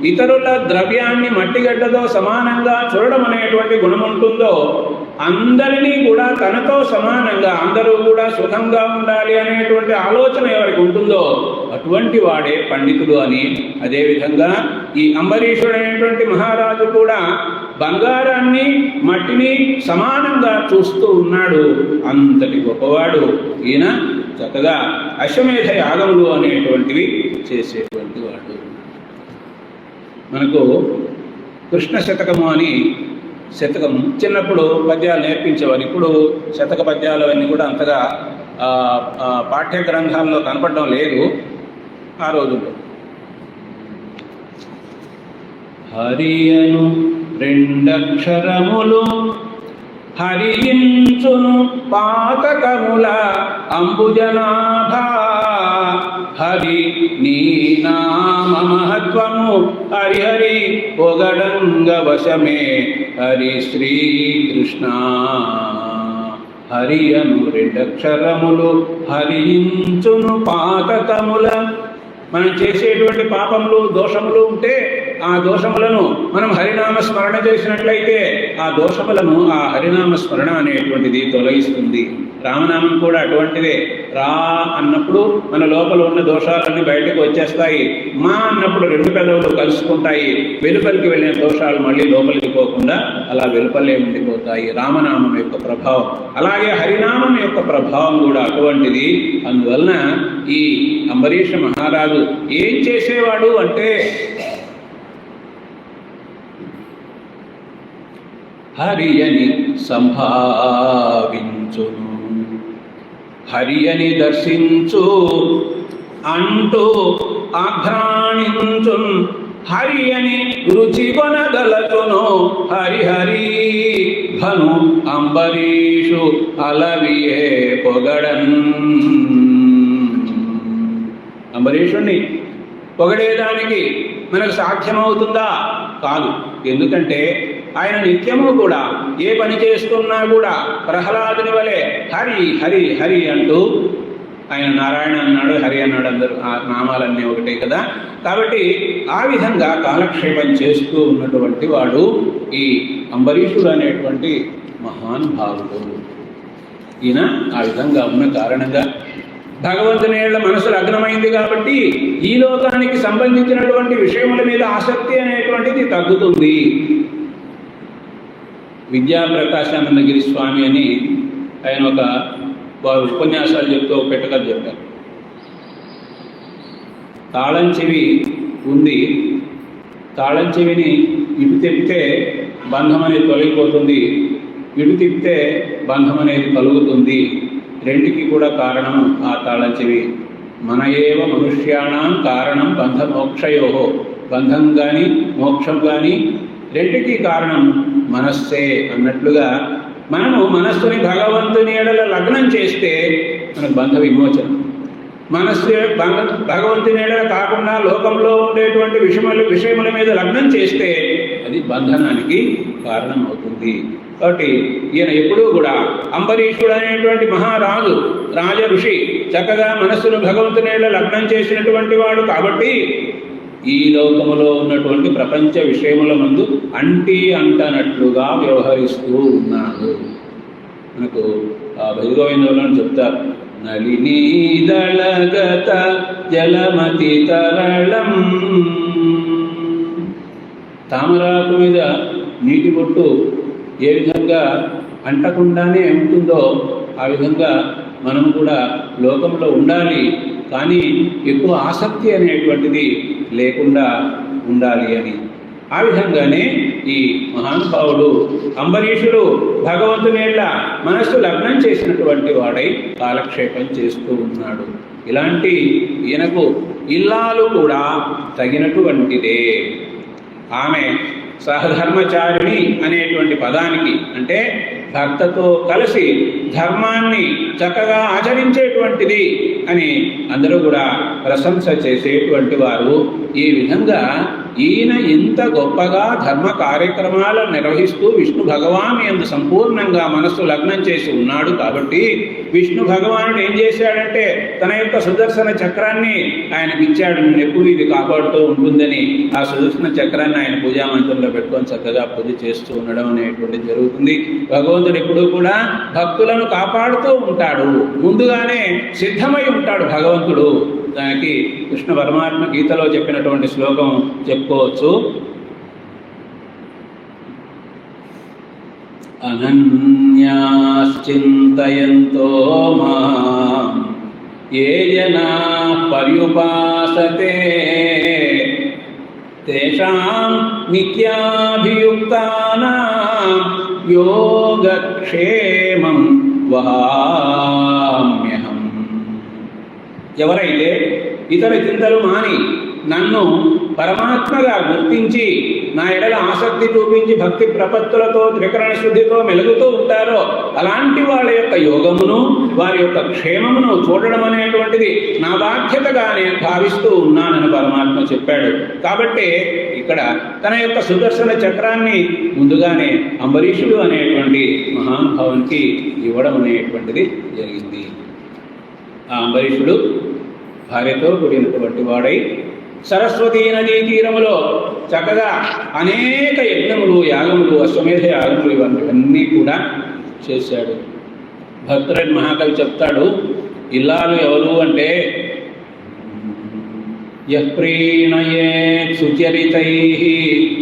ఇతరుల ద్రవ్యాన్ని మట్టిగడ్డతో సమానంగా చూడడం అనేటువంటి గుణం ఉంటుందో, అందరినీ కూడా తనతో సమానంగా అందరూ కూడా సుఖంగా ఉండాలి అనేటువంటి ఆలోచన ఎవరికి ఉంటుందో అటువంటి వాడే పండితుడు అని. అదేవిధంగా ఈ అంబరీషుడు అనేటువంటి మహారాజు కూడా బంగారాన్ని మట్టిని సమానంగా చూస్తూ ఉన్నాడు. అంతటి గొప్పవాడు ఈయన. చక్కగా అశ్వమేధ యాగములు అనేటువంటివి చేసేటువంటి వాడు. మనకు కృష్ణ శతకము అని శతకం చిన్నప్పుడు పద్యాలు నేర్పించేవారు. ఇప్పుడు శతక పద్యాలు అవన్నీ కూడా అంతగా పాఠ్య గ్రంథాల్లో కనపడడం లేదు ఆ రోజుల్లో. హరియను రెండక్షరములు హరించును పాతకముల అంబుజనాభా, హరి నీ నామ మహత్వము హరిహరి పొగడంగ వశమే హరి శ్రీకృష్ణ. హరియను రెండక్షరములు హరించును పాతకముల. మనం చేసేటువంటి పాపములు దోషములు ఉంటే ఆ దోషములను మనం హరినామ స్మరణ చేసినట్లయితే ఆ దోషములను ఆ హరినామ స్మరణ అనేటువంటిది తొలగిస్తుంది. రామనామం కూడా అటువంటిదే. రా అన్నప్పుడు మన లోపల ఉన్న దోషాలన్నీ బయటకు వచ్చేస్తాయి. మా అన్నప్పుడు రెండు పెదవులు కలుసుకుంటాయి. వెలుపలికి వెళ్ళిన దోషాలు మళ్ళీ లోపలికి పోకుండా అలా వెలుపలే ఉండిపోతాయి. రామనామం యొక్క ప్రభావం. అలాగే హరినామం యొక్క ప్రభావం కూడా అటువంటిది. అందువలన ఈ అంబరీష మహారాజు ఏం చేసేవాడు అంటే హరియని సంభావించును, హరియని దర్శించు అంటూ ఆఘ్రాణించున్, హరియని రుచి కొనగలచును హరిహరి భను అంబరీషు అలవియే పొగడన్. అంబరీషుణ్ణి పొగడేదానికి మనకు సాధ్యమవుతుందా? కాదు. ఎందుకంటే ఆయన నిత్యము కూడా ఏ పని చేస్తున్నా కూడా ప్రహ్లాదుని వలె హరి హరి హరి అంటూ ఆయన నారాయణ అన్నాడు, హరి అన్నాడు, అందరూ ఆ నామాలన్నీ ఒకటే కదా. కాబట్టి ఆ విధంగా కాలక్షేపం చేస్తూ ఉన్నటువంటి వాడు ఈ అంబరీషుడు అనేటువంటి మహానుభావుడు. ఈయన ఆ విధంగా ఉన్న కారణంగా భగవంతుని ఏళ్ల మనసు లగ్నమైంది కాబట్టి ఈ లోకానికి సంబంధించినటువంటి విషయముల మీద ఆసక్తి అనేటువంటిది తగ్గుతుంది. విద్యాప్రకాశానందగిరి స్వామి అని ఆయన వారు ఉపన్యాసాలు చెప్తూ ఒక పెట్టకలు చెప్పారు. తాళం చెవి ఉంది, తాళం చెవిని ఇటు తిప్పితే బంధం అనేది తొలగిపోతుంది, ఇటు తిప్పితే బంధం అనేది కలుగుతుంది. రెండుకి కూడా కారణం ఆ తాళం చెవి. మన ఏవ మనుష్యాణం కారణం బంధమోక్షయో, బంధం కానీ మోక్షం కానీ రెండుకి కారణం మనస్సే అన్నట్లుగా మనము మనస్సుని భగవంతుని ఎడల లగ్నం చేస్తే మనకు బంధ విమోచనం. మనస్సు భగవంతుని ఎడల కాకుండా లోకంలో ఉండేటువంటి విషయముల మీద లగ్నం చేస్తే అది బంధనానికి కారణమవుతుంది. కాబట్టి ఈయన ఎప్పుడూ కూడా అంబరీషుడు అనేటువంటి మహారాజు, రాజ ఋషి చక్కగా మనస్సును భగవంతుని ఎడల లగ్నం చేసినటువంటి వాడు కాబట్టి ఈ లోకములో ఉన్నటువంటి ప్రపంచ విషయముల ముందు అంటనట్లుగా వ్యవహరిస్తూ ఉన్నాడు. మనకు ఆ భజగోవిందంలో చెప్తారు, నళినీదళగత జలమతి తరళం. తామరాకు మీద నీటి బొట్టు ఏ విధంగా అంటకుండానే ఉంటుందో ఆ విధంగా మనం కూడా లోకంలో ఉండాలి, కానీ ఎక్కువ ఆసక్తి అనేటువంటిది లేకుండా ఉండాలి అని. ఆ విధంగానే ఈ మహానుభావుడు అంబరీషుడు భగవంతుని మనస్సు లగ్నం చేసినటువంటి వాడై కాలక్షేపం చేస్తూ ఉన్నాడు. ఇలాంటి ఈయనకు ఇల్లాలు కూడా తగినటువంటిదే. ఆమె సహధర్మచారిణి అనేటువంటి పదానికి అంటే భర్తతో కలిసి ధర్మాన్ని చక్కగా ఆచరించేటువంటిది అని అందరూ కూడా ప్రశంస చేసేటువంటి వారు. ఈ విధంగా ఈయన ఇంత గొప్పగా ధర్మ కార్యక్రమాలను నిర్వహిస్తూ విష్ణు భగవాను యందు సంపూర్ణంగా మనస్సు లగ్నం చేసి ఉన్నాడు. కాబట్టి విష్ణు భగవానుడు ఏం చేశాడంటే తన యొక్క సుదర్శన చక్రాన్ని ఆయనకి ఇచ్చాడు. నేను ఎప్పుడు ఇది కాపాడుతూ ఉంటుందని ఆ సుదర్శన చక్రాన్ని ఆయన పూజామంత్రంలో పెట్టుకొని చక్కగా పూజ చేస్తూ ఉండడం అనేటువంటిది జరుగుతుంది. భగవంతుడు ఎప్పుడూ కూడా భక్తులను కాపాడుతూ ఉంటాడు, ముందుగానే సిద్ధమై ఉంటాడు భగవంతుడు. దానికి కృష్ణ పరమాత్మ గీతలో చెప్పినటువంటి శ్లోకం చెప్పుకోవచ్చు. అనన్యాశ్చింతయంతో మాం ఏ జనా పర్యుపాసతే తేషాం నిత్యాభియుక్తానాం యోగక్షేమం వహామ్యహం. ఎవరైతే ఇతర చింతలు మాని నన్ను పరమాత్మగా గుర్తించి నా ఎడల ఆసక్తి చూపించి భక్తి ప్రపత్తులతో త్రికరణ శుద్ధితో మెలుగుతూ ఉంటారో అలాంటి వాళ్ళ యొక్క యోగమును వారి యొక్క క్షేమమును చూడడం అనేటువంటిది నా బాధ్యతగా నేను భావిస్తూ ఉన్నానని పరమాత్మ చెప్పాడు. కాబట్టి ఇక్కడ తన యొక్క సుదర్శన చక్రాన్ని ముందుగానే అంబరీషుడు అనేటువంటి మహానుభావునికి ఇవ్వడం అనేటువంటిది జరిగింది. ఆ అంబరీషుడు భార్యతో కూడినటువంటి వాడై సరస్వతీ నదీ తీరములో చక్కగా అనేక యజ్ఞములు, యాగములు, అశ్వమేధ యాగములు ఇవన్నీ కూడా చేశాడు. భక్తుడని మహాకవి చెప్తాడు, ఇల్లాలు ఎవరు అంటే యఃప్రీణయేత్ సుచరితైః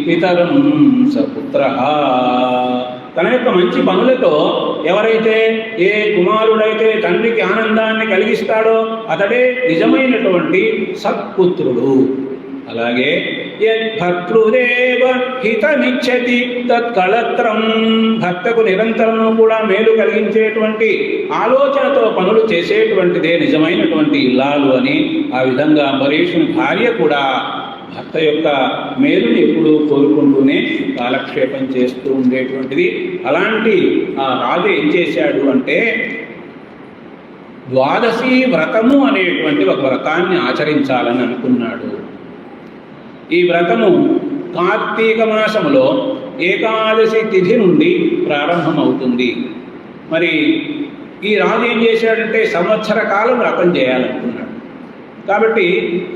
పితరం సపుత్రః. తన యొక్క మంచి పనులతో ఎవరైతే ఏ కుమారుడైతే తండ్రికి ఆనందాన్ని కలిగిస్తాడో అతడే నిజమైనటువంటి సత్పుత్రుడు. అలాగే యద్భర్తృదేవ హితమిచ్చతి తత్కళత్రం. భర్తకు నిరంతరము కూడా మేలు కలిగించేటువంటి ఆలోచనతో పనులు చేసేటువంటిదే నిజమైనటువంటి ఇల్లాలు అని. ఆ విధంగా అంబరీషుని భార్య కూడా భర్త యొక్క మేలుని ఎప్పుడూ కోరుకుంటూనే కాలక్షేపం చేస్తూ ఉండేటువంటిది. అలాంటి ఆ రాజు ఏం చేశాడు అంటే ద్వాదశి వ్రతము అనేటువంటి ఒక వ్రతాన్ని ఆచరించాలని అనుకున్నాడు. ఈ వ్రతము కార్తీక మాసములో ఏకాదశి తిథి నుండి ప్రారంభమవుతుంది. మరి ఈ రాజు ఏం చేశాడంటే సంవత్సర కాలం వ్రతం చేయాలనుకున్నాడు. కాబట్టి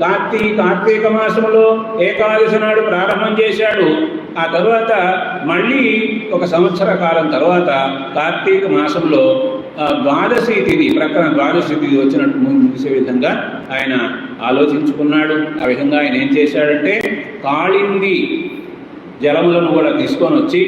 కార్తీక మాసంలో ఏకాదశి నాడు ప్రారంభం చేశాడు. ఆ తర్వాత మళ్ళీ ఒక సంవత్సర కాలం తర్వాత కార్తీక మాసంలో ద్వాదశి తిథి ప్రక్కన ద్వాదశి తిథి వచ్చినట్టు ముగిసే విధంగా ఆయన ఆలోచించుకున్నాడు. ఆ విధంగా ఆయన ఏం చేశాడంటే కాళింది జలములను కూడా తీసుకొని వచ్చి,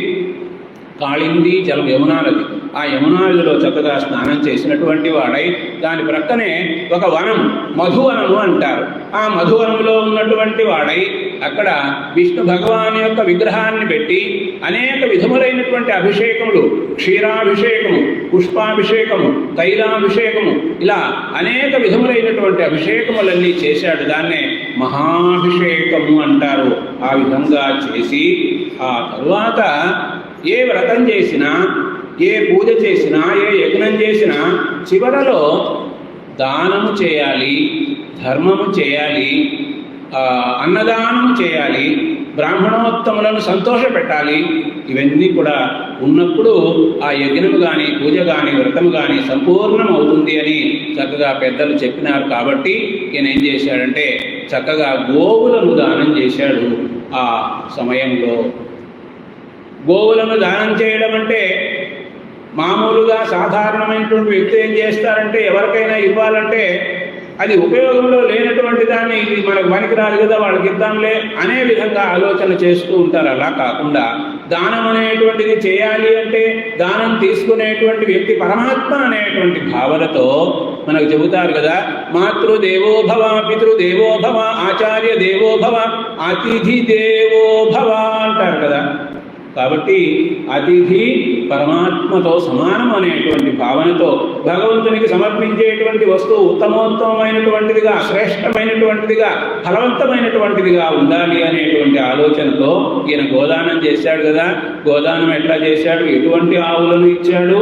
కాళింది జలం యమునా నది, ఆ యమునా నదిలో చక్కగా స్నానం చేసినటువంటి వాడై దాని ప్రక్కనే ఒక వనం, మధువనము అంటారు, ఆ మధువనంలో ఉన్నటువంటి వాడై అక్కడ విష్ణు భగవాన్ యొక్క విగ్రహాన్ని పెట్టి అనేక విధములైనటువంటి అభిషేకములు, క్షీరాభిషేకము, పుష్పాభిషేకము, తైలాభిషేకము, ఇలా అనేక విధములైనటువంటి అభిషేకములన్నీ చేశాడు. దాన్నే మహాభిషేకము అంటారు. ఆ విధంగా చేసి ఆ తరువాత ఏ వ్రతం చేసినా, ఏ పూజ చేసినా, ఏ యజ్ఞం చేసినా చివరలో దానము చేయాలి, ధర్మము చేయాలి, అన్నదానము చేయాలి, బ్రాహ్మణోత్తములను సంతోషపెట్టాలి. ఇవన్నీ కూడా ఉన్నప్పుడు ఆ యజ్ఞము కానీ, పూజ కానీ, వ్రతము కానీ సంపూర్ణం అవుతుంది అని చక్కగా పెద్దలు చెప్పినారు. కాబట్టి ఈయన ఏం చేశాడంటే చక్కగా గోవులను దానం చేశాడు. ఆ సమయంలో గోవులను దానం చేయడం అంటే మామూలుగా సాధారణమైనటువంటి వ్యక్తి ఏం చేస్తారంటే ఎవరికైనా ఇవ్వాలంటే అది ఉపయోగంలో లేనటువంటి దాన్ని ఇది మనకు పనికిరాదు కదా, వాళ్ళకి ఇద్దాంలే అనే విధంగా ఆలోచన చేస్తూ ఉంటారు. అలా కాకుండా దానం అనేటువంటిది చేయాలి అంటే దానం తీసుకునేటువంటి వ్యక్తి పరమాత్మ అనేటువంటి భావనతో మనకు చెబుతారు కదా, మాతృదేవోభవ, పితృదేవోభవ, ఆచార్య దేవోభవ, అతిథి దేవోభవ అంటారు కదా. కాబట్టి అతిథి పరమాత్మతో సమానం అనేటువంటి భావనతో భగవంతునికి సమర్పించేటువంటి వస్తువు ఉత్తమోత్తమైనటువంటిదిగా, శ్రేష్టమైనటువంటిదిగా, ఫలవంతమైనటువంటిదిగా ఉండాలి అనేటువంటి ఆలోచనతో ఈయన గోదానం చేశాడు కదా. గోదానం ఎట్లా చేశాడు, ఎటువంటి ఆవులను ఇచ్చాడు?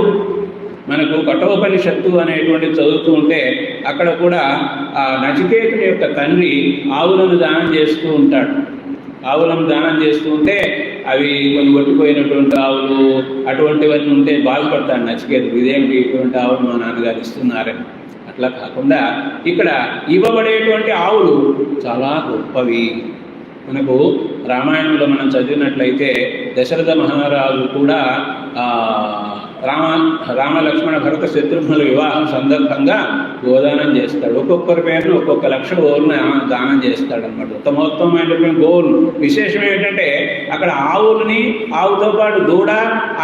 మనకు కఠోపనిషత్తు అనేటువంటిది చదువుతూ ఉంటే అక్కడ కూడా ఆ నచికేతుని యొక్క తండ్రి ఆవులను దానం చేస్తూ ఉంటాడు. ఆవులను దానం చేస్తూ ఉంటే అవి కొన్ని కొట్టిపోయినటువంటి ఆవులు అటువంటివన్నీ ఉంటే బాధపడతాడు నచికేతుడు, ఇదేమిటి ఇటువంటి ఆవులు మా నాన్నగారు ఇస్తున్నారని. అట్లా కాకుండా ఇక్కడ ఇవ్వబడేటువంటి ఆవులు చాలా గొప్పవి. మనకు రామాయణంలో మనం చదివినట్లయితే దశరథ మహారాజు కూడా రామ లక్ష్మణ భరత శత్రుఘ్నుల వివాహం సందర్భంగా గోదానం చేస్తాడు. ఒక్కొక్కరి పేరును ఒక్కొక్క లక్ష గోవులను దానం చేస్తాడు అనమాట. ఉత్తమోత్తమైనటువంటి గోవులు. విశేషం ఏంటంటే అక్కడ ఆవులని, ఆవుతో పాటు దూడ,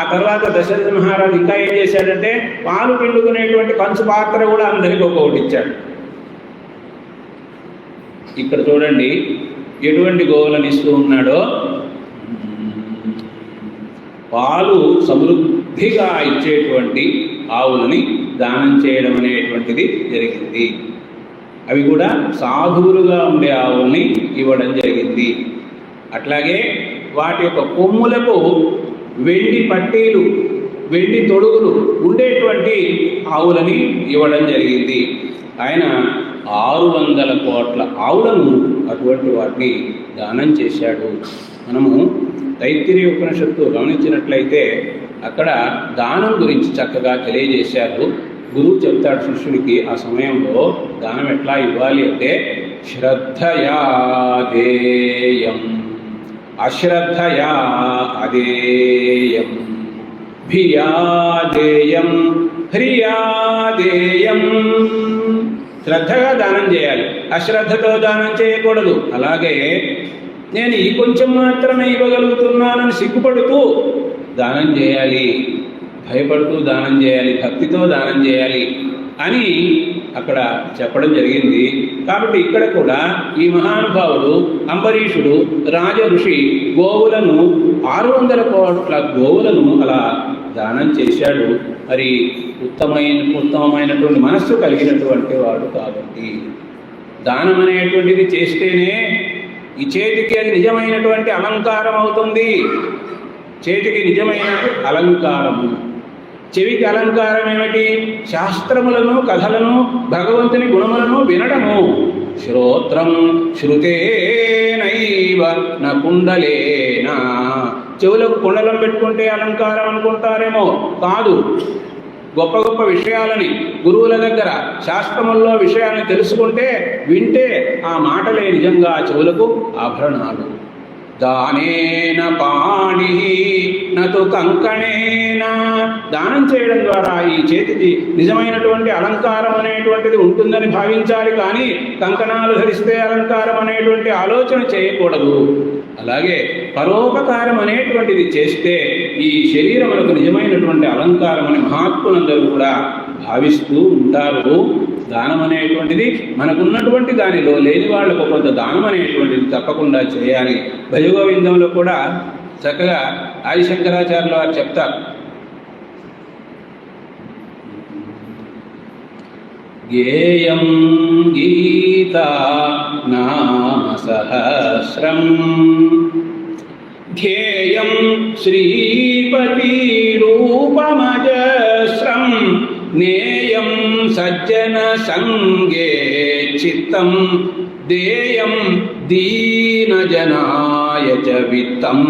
ఆ తర్వాత దశరథ మహారాజు ఇంకా ఏం చేశాడంటే పాలు పిండుకునేటువంటి కంచు పాత్ర కూడా అందరికీ ఒక్కొక్కటి ఇచ్చాడు. ఇక్కడ చూడండి ఎటువంటి గోవులను ఇస్తూ ఉన్నాడో. పాలు సమృద్ధిగా ఇచ్చేటువంటి ఆవులని దానం చేయడం అనేటువంటిది జరిగింది. అవి కూడా సాధువులుగా ఉండే ఆవుల్ని ఇవ్వడం జరిగింది. అట్లాగే వాటి యొక్క కొమ్ములకు వెండి పట్టీలు, వెండి తొడుగులు ఉండేటువంటి ఆవులని ఇవ్వడం జరిగింది. ఆయన 600 కోట్ల ఆవులను అటువంటి వాటిని దానం చేశాడు. మనము తైత్తిరీయ ఉపనిషత్తు గమనించినట్లయితే అక్కడ దానం గురించి చక్కగా తెలియజేశారు. గురువు చెప్తాడు శిష్యుడికి ఆ సమయంలో దానం ఎట్లా ఇవ్వాలి అంటే శ్రద్ధయా దేయం, అశ్రద్ధయా అదేయం, భియాదేయం, హ్రియాదేయం. శ్రద్ధగా దానం చేయాలి, అశ్రద్ధతో దానం చేయకూడదు. అలాగే నేను ఈ కొంచెం మాత్రమే ఇవ్వగలుగుతున్నానని సిగ్గుపడుతూ దానం చేయాలి, భయపడుతూ దానం చేయాలి, భక్తితో దానం చేయాలి అని అక్కడ చెప్పడం జరిగింది. కాబట్టి ఇక్కడ కూడా ఈ మహానుభావుడు అంబరీషుడు రాజ ఋషి గోవులను 600 కోట్ల గోవులను అలా దానం చేశాడు. మరి ఉత్తమమైనటువంటి మనస్సు కలిగినటువంటి వాడు కాబట్టి దానం అనేటువంటిది చేస్తేనే ఈ చేతికి అది నిజమైనటువంటి అలంకారం అవుతుంది. చేతికి నిజమైన అలంకారము. చెవికి అలంకారం ఏమిటి? శాస్త్రములను, కథలను, భగవంతుని గుణములను వినడము. శ్రోత్రం శృతేనైవ న కుండలేనా. చెవులకు కుండలం పెట్టుకుంటే అలంకారం అనుకుంటారేమో, కాదు. గొప్ప గొప్ప విషయాలని గురువుల దగ్గర శాస్త్రముల్లో విషయాన్ని తెలుసుకుంటే వింటే ఆ మాటలే నిజంగా చెవులకు ఆభరణాలు. దానేన పాణి నతు కంకణేన, దానం చేయడం ద్వారా ఈ చేతికి నిజమైనటువంటి అలంకారం అనేటువంటిది ఉంటుందని భావించాలి, కానీ కంకణాలు ధరిస్తే అలంకారం అనేటువంటి ఆలోచన చేయకూడదు. అలాగే పరోపకారం అనేటువంటిది చేస్తే ఈ శరీరములకు నిజమైనటువంటి అలంకారం అని మహాత్ములందరూ కూడా భావిస్తూ ఉంటారు. దానం అనేటువంటిది మనకున్నటువంటి దానిలో లేని వాళ్లకు కొంత దానం అనేటువంటిది తప్పకుండా చేయాలి. భజగోవిందంలో కూడా చక్కగా ఆదిశంకరాచార్యుల వారు చెప్తారు, గేయం గీతా నామ సహస్రం ధ్యేయం శ్రీపతి రూపమజస్రం నేయం సజ్జన సంగే చిత్తం దేయం దీనజనాయ చ విత్తం.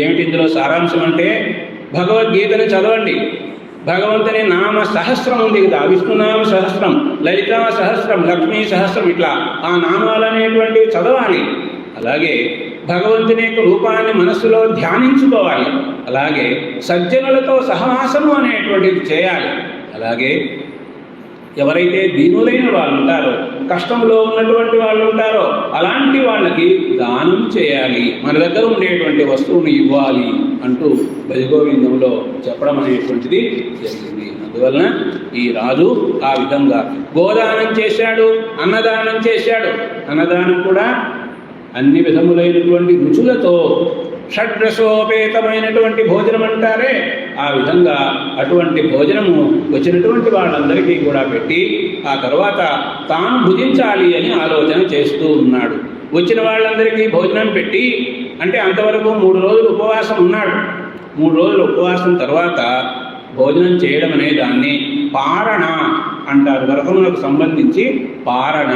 ఏమిటి ఇందులో సారాంశం అంటే, భగవద్గీతను చదవండి. భగవంతుని నామ సహస్రం ఉంది కదా, విష్ణునామ సహస్రం, లలితా సహస్రం, లక్ష్మీ సహస్రం, ఇట్లా ఆ నామాలనేటువంటివి చదవాలి. అలాగే భగవంతుని యొక్క రూపాన్ని మనస్సులో ధ్యానించుకోవాలి. అలాగే సజ్జనులతో సహవాసము అనేటువంటిది చేయాలి. అలాగే ఎవరైతే దీనులైన వాళ్ళు ఉంటారో, కష్టంలో ఉన్నటువంటి వాళ్ళు ఉంటారో అలాంటి వాళ్ళకి దానం చేయాలి, మన దగ్గర ఉండేటువంటి వస్తువును ఇవ్వాలి అంటూ భజగోవిందంలో చెప్పడం అనేటువంటిది జరిగింది. అందువలన ఈ రాజు ఆ విధంగా గోదానం చేశాడు, అన్నదానం చేశాడు. అన్నదానం కూడా అన్ని విధములైనటువంటి రుచులతో షడ్రసోపేతమైనటువంటి భోజనం అంటారే, ఆ విధంగా అటువంటి భోజనము వచ్చినటువంటి వాళ్ళందరికీ కూడా పెట్టి ఆ తర్వాత తాను భుజించాలి అని ఆలోచన చేస్తూ ఉన్నాడు. వచ్చిన వాళ్ళందరికీ భోజనం పెట్టి, అంటే అంతవరకు 3 రోజులు ఉపవాసం ఉన్నాడు. 3 రోజుల ఉపవాసం తర్వాత భోజనం చేయడం అనే దాన్ని పారణ అంటారు. వ్రతములకు సంబంధించి పారణ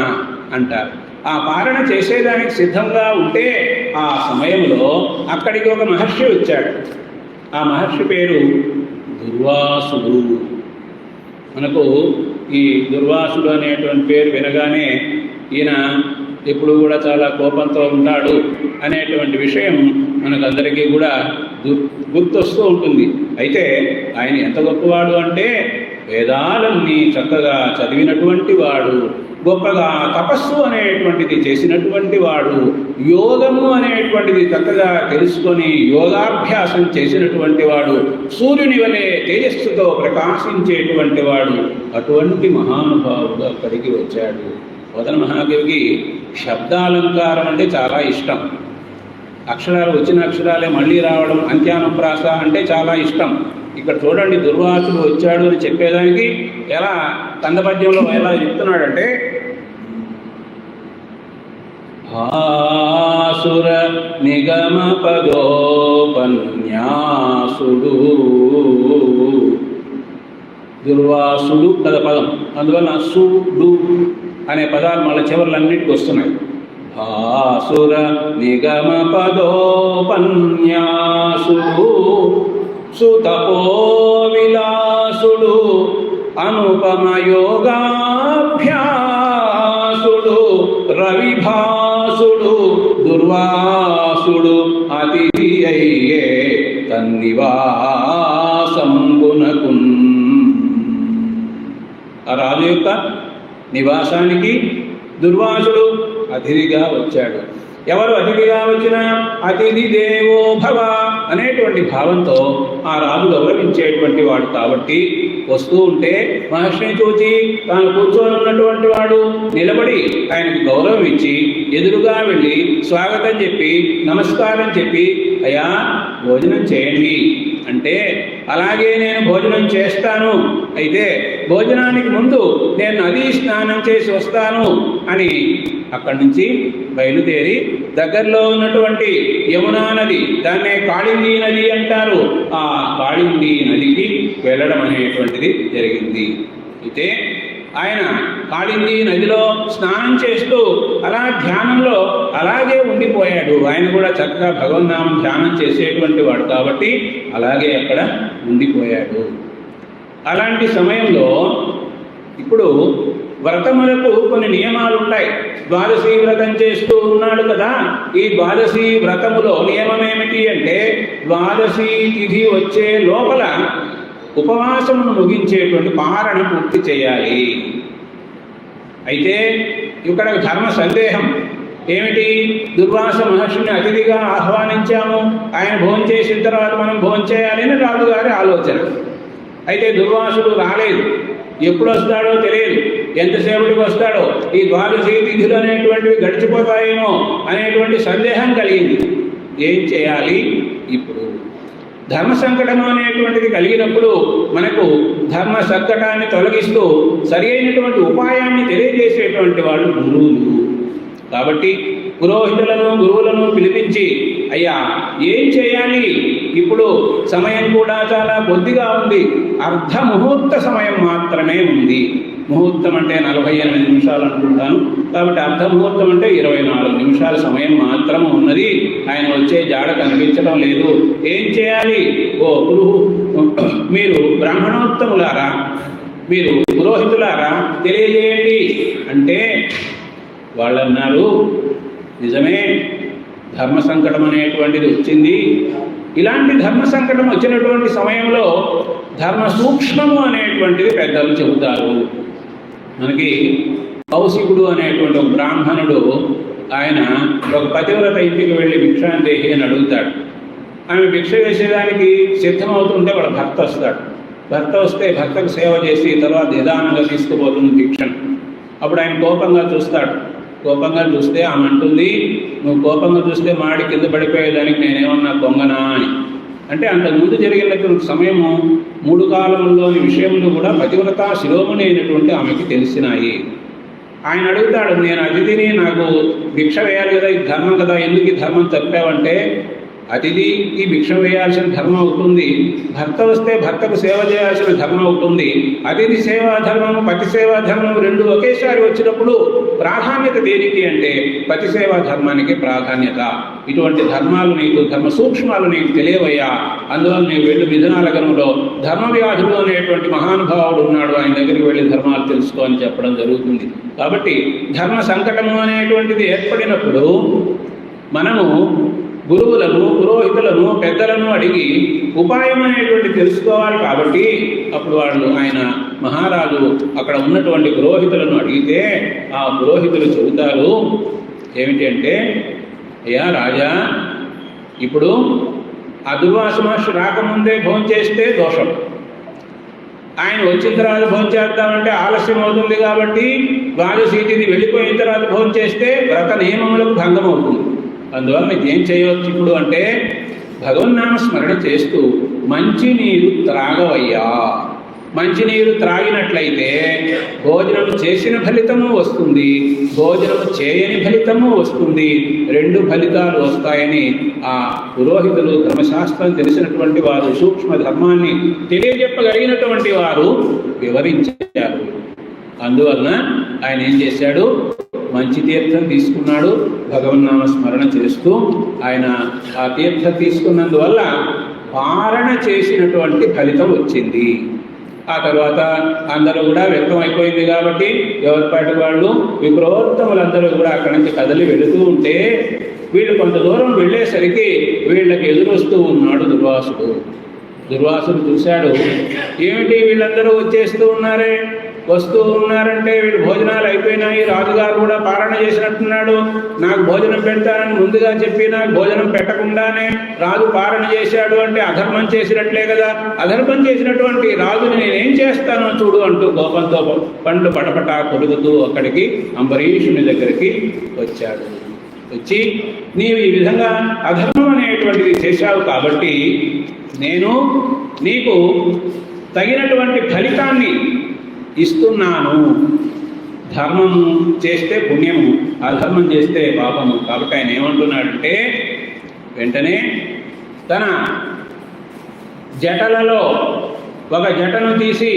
అంటారు. ఆ పారణ చేసేదానికి సిద్ధంగా ఉంటే ఆ సమయంలో అక్కడికి ఒక మహర్షి వచ్చాడు. ఆ మహర్షి పేరు దుర్వాసుడు. మనకు ఈ దుర్వాసుడు అనేటువంటి పేరు వినగానే ఈయన ఎప్పుడు కూడా చాలా కోపంతో ఉంటాడు అనేటువంటి విషయం మనకందరికీ కూడా గుర్తొస్తూ ఉంటుంది. అయితే ఆయన ఎంత గొప్పవాడు అంటే, వేదాలన్నీ చక్కగా చదివినటువంటి వాడు, గొప్పగా తపస్సు అనేటువంటిది చేసినటువంటి వాడు, యోగము అనేటువంటిది చక్కగా తెలుసుకొని యోగాభ్యాసం చేసినటువంటి వాడు, సూర్యుని వలె తేజస్సుతో ప్రకాశించేటువంటి వాడు, అటువంటి మహానుభావుడు అక్కడికి వచ్చాడు. పోతన మహాకవికి శబ్దాలంకారం అంటే చాలా ఇష్టం. అక్షరాలు వచ్చిన అక్షరాలే మళ్ళీ రావడం, అంత్యానుప్రాస అంటే చాలా ఇష్టం. ఇక్కడ చూడండి, దుర్వాసుడు వచ్చాడు అని చెప్పేదానికి ఎలా కందపద్యంలో ఎలా చెప్తున్నాడంటే, భాసుర నిగమ పదోపన్యాసుడు. దుర్వాసుడు కదా పదం, అందువల్ల సుడు అనే పదాలు మళ్ళీ చివర్లన్నిటికి వస్తున్నాయి. భాసుర నిగమ పదోపన్యాసుడు సుతపో విలాసుడు అనుపమ యోగాభ్యాసుడు రవిభాసుడు దుర్వాసుడు అతిథి అయ్యే తన్నివాసంబునకున్. ఆ రాజు యొక్క నివాసానికి దుర్వాసుడు అతిథిగా వచ్చాడు. ఎవరు అతిథిగా వచ్చినా అతిథి దేవో భవ అనేటువంటి భావంతో ఆ రాజు గౌరవించేటువంటి వాడు కాబట్టి వస్తూ ఉంటే మహర్షిని చూచి తాను కూర్చొని ఉన్నటువంటి వాడు నిలబడి ఆయనకు గౌరవం ఇచ్చి ఎదురుగా వెళ్ళి స్వాగతం చెప్పి నమస్కారం చెప్పి, అయ్యా భోజనం చేయండి అంటే, అలాగే నేను భోజనం చేస్తాను, అయితే భోజనానికి ముందు నేను నదీ స్నానం చేసి వస్తాను అని అక్కడి నుంచి బయలుదేరి దగ్గరలో ఉన్నటువంటి యమునా నది, దాన్నే కాళిందీ నది అంటారు, ఆ కాళిందీ నదికి వెళ్ళడం అనేటువంటిది జరిగింది. అయితే ఆయన కాళింది నదిలో స్నానం చేస్తూ అలా ధ్యానంలో అలాగే ఉండిపోయాడు. ఆయన కూడా చక్కగా భగవన్నామం ధ్యానం చేసేటువంటి వాడు కాబట్టి అలాగే అక్కడ ఉండిపోయాడు. అలాంటి సమయంలో ఇప్పుడు వ్రతములకు కొన్ని నియమాలు ఉంటాయి. ద్వాదశి వ్రతం చేస్తూ ఉన్నాడు కదా, ఈ ద్వాదశి వ్రతములో నియమం ఏమిటి అంటే ద్వాదశి తిథి వచ్చే లోపల ఉపవాసమును ముగించేటువంటి పారణ పూర్తి చేయాలి. అయితే ఇక్కడ ధర్మ సందేహం ఏమిటి? దుర్వాస మహర్షిని అతిథిగా ఆహ్వానించాము, ఆయన భోంచేసిన తర్వాత మనం భోంచేయాలని రాజుగారి ఆలోచన. అయితే దుర్వాసుడు రాలేదు, ఎప్పుడు వస్తాడో తెలియదు, ఎంతసేపటికి వస్తాడో, ఈ ద్వాదశి తిథులు అనేటువంటివి గడిచిపోతాయేమో అనేటువంటి సందేహం కలిగింది. ఏం చేయాలి? ఇప్పుడు ధర్మ సంకటము అనేటువంటిది కలిగినప్పుడు మనకు ధర్మ సంకటాన్ని తొలగిస్తూ సరి అయినటువంటి ఉపాయాన్ని తెలియజేసేటువంటి వాళ్ళు గురువులు. కాబట్టి పురోహితులను గురువులను పిలిపించి, అయ్యా ఏం చేయాలి? ఇప్పుడు సమయం కూడా చాలా కొద్దిగా ఉంది, అర్ధ ముహూర్త సమయం మాత్రమే ఉంది. ముహూర్తం అంటే 48 నిమిషాలు అనుకుంటాను, కాబట్టి అర్ధ ముహూర్తం అంటే 24 నిమిషాల సమయం మాత్రం ఉన్నది. ఆయన వచ్చే జాడ కనిపించడం లేదు. ఏం చేయాలి? ఓ మీరు బ్రాహ్మణోత్తములారా, మీరు పురోహితులారా తెలియజేయండి అంటే వాళ్ళు అన్నారు, నిజమే ధర్మ సంకటం అనేటువంటిది వచ్చింది. ఇలాంటి ధర్మ సంకటం వచ్చినటువంటి సమయంలో ధర్మ సూక్ష్మము అనేటువంటిది పెద్దలు చెబుతారు. మనకి కౌశికుడు అనేటువంటి ఒక బ్రాహ్మణుడు, ఆయన ఒక పతివ్రత ఇంటికి వెళ్ళి భిక్షాందేహి అని అడుగుతాడు. ఆమె భిక్ష వేసేదానికి సిద్ధమవుతుంటే వాడు భర్త వస్తాడు. భర్త వస్తే భర్తకు సేవ చేసి తర్వాత నిదానంగా తీసుకుపోతుంది భిక్షను. అప్పుడు ఆయన కోపంగా చూస్తాడు. కోపంగా చూస్తే ఆమె అంటుంది, నువ్వు కోపంగా చూస్తే మాడి కింద పడిపోయేదానికి నేనేమన్నా దొంగనా అని. అంటే అంతకుముందు జరిగినటువంటి సమయము 3 కాలంలోని విషయములు కూడా పతివ్రత శిరోమణి అయినటువంటి ఆమెకి తెలిసినాయి. ఆయన అడుగుతాడు, నేను అతిథిని, నాకు భిక్ష వేయాలి కదా, ఇది ధర్మం కదా, ఎందుకు ఈ ధర్మం తప్పావంటే అతిథికి భిక్ష వేయాల్సిన ధర్మం అవుతుంది, భర్త వస్తే భర్తకు సేవ చేయాల్సిన ధర్మం అవుతుంది. అతిథి సేవా ధర్మము పతి సేవా ధర్మం రెండు ఒకేసారి వచ్చినప్పుడు ప్రాధాన్యత దేనికి అంటే పతి సేవా ధర్మానికి ప్రాధాన్యత. ఇటువంటి ధర్మాలు నీకు, ధర్మ సూక్ష్మాలు నీకు తెలియవయ్యా, అందువల్ల నీవు వెళ్ళి మిథునాలగరంలో ధర్మవ్యాధుడు అనేటువంటి మహానుభావుడు ఉన్నాడు, ఆయన దగ్గరికి వెళ్ళి ధర్మాలు తెలుసుకో అని చెప్పడం జరుగుతుంది. కాబట్టి ధర్మ సంకటము అనేటువంటిది ఏర్పడినప్పుడు మనము గురువులను, పురోహితులను, పెద్దలను అడిగి ఉపాయం అనేటువంటి తెలుసుకోవాలి. కాబట్టి అప్పుడు ఆయన మహారాజు అక్కడ ఉన్నటువంటి పురోహితులను అడిగితే ఆ పురోహితులు చెబుతారు ఏమిటి అంటే, అయ్యా రాజా, ఇప్పుడు ఆ దుర్వాస మహర్షి రాకముందే భోంచేస్తే దోషం, ఆయన వచ్చిన తర్వాత భోంచేద్దామంటే ఆలస్యం అవుతుంది. కాబట్టి ద్వాదశి తిథి వెళ్ళిపోయిన తర్వాత భోంచేస్తే వ్రత నియమములకు భంగం అవుతుంది. అందువల్ల మీకు ఏం చేయవచ్చు ఇప్పుడు అంటే భగవన్నామ స్మరణ చేస్తూ మంచినీరు త్రాగవయ్యా. మంచినీరు త్రాగినట్లయితే భోజనం చేసిన ఫలితము వస్తుంది, భోజనం చేయని ఫలితము వస్తుంది, 2 ఫలితాలు వస్తాయని ఆ పురోహితులు, ధర్మశాస్త్రం తెలిసినటువంటి వారు, సూక్ష్మ ధర్మాన్ని తెలియజెప్పగలిగినటువంటి వారు వివరించారు. అందువలన ఆయన ఏం చేశాడు, మంచి తీర్థం తీసుకున్నాడు. భగవన్నామ స్మరణ చేస్తూ ఆయన ఆ తీర్థం తీసుకున్నందువల్ల పారణ చేసినటువంటి ఫలితం వచ్చింది. ఆ తర్వాత అందరూ కూడా వ్యక్తమైపోయింది కాబట్టి ఎవరిపాటి వాళ్ళు విప్రోత్తములందరూ కూడా అక్కడి నుంచి కదలి వెళుతూ ఉంటే వీళ్ళు కొంత దూరం వెళ్ళేసరికి వీళ్ళకి ఎదురొస్తూ ఉన్నాడు దుర్వాసుడు. దుర్వాసుడు చూశాడు, ఏమిటి వీళ్ళందరూ వచ్చేస్తూ ఉన్నారే, వస్తూ ఉన్నారంటే వీళ్ళు భోజనాలు అయిపోయినాయి, రాజుగారు కూడా పాలన చేసినట్టున్నాడు, నాకు భోజనం పెడతానని ముందుగా చెప్పి నాకు భోజనం పెట్టకుండానే రాజు పాలన చేశాడు అంటే అధర్మం చేసినట్లే కదా, అధర్మం చేసినటువంటి రాజుని నేనేం చేస్తానో చూడు అంటూ కోపంతో పండ్లు పటపటా కొడుకుతూ అక్కడికి అంబరీషుని దగ్గరికి వచ్చాడు. వచ్చి నీవు ఈ విధంగా అధర్మం అనేటువంటిది చేశావు కాబట్టి నేను నీకు తగినటువంటి ఫలితాన్ని ఇస్తున్నాను. ధర్మము చేస్తే పుణ్యము, అధర్మం చేస్తే పాపము. కాబట్టి ఆయన ఏమంటున్నాడంటే వెంటనే తన జటలలో ఒక జటను తీసి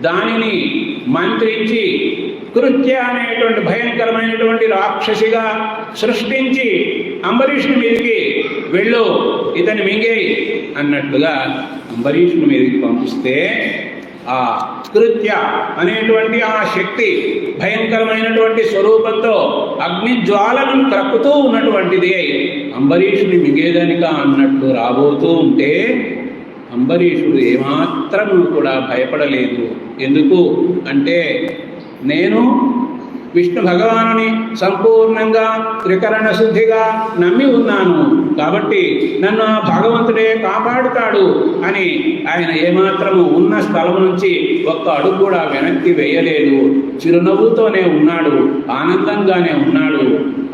దానిని మంత్రించి కృత్య అనేటువంటి భయంకరమైనటువంటి రాక్షసిగా సృష్టించి అంబరీషుని మీదకి వెళ్ళు, ఇతని మింగేయి అన్నట్లుగా అంబరీషుని మీదకి పంపిస్తే ఆ కృత్య అనేటువంటి ఆ శక్తి భయంకరమైనటువంటి స్వరూపంతో అగ్నిజ్వాలను క్రక్కుతూ ఉన్నటువంటిది అంబరీషుని మింగేదనిక అన్నట్టు రాబోతూ ఉంటే అంబరీషుడు ఏమాత్రం కూడా భయపడలేదు. ఎందుకు అంటే నేను విష్ణు భగవానుని సంపూర్ణంగా త్రికరణ శుద్ధిగా నమ్మి ఉన్నాను కాబట్టి నన్ను ఆ భగవంతుడే కాపాడుతాడు అని ఆయన ఏమాత్రము ఉన్న స్థలం నుంచి ఒక్క అడుగు కూడా వెనక్కి వేయలేదు. చిరునవ్వుతోనే ఉన్నాడు, ఆనందంగానే ఉన్నాడు.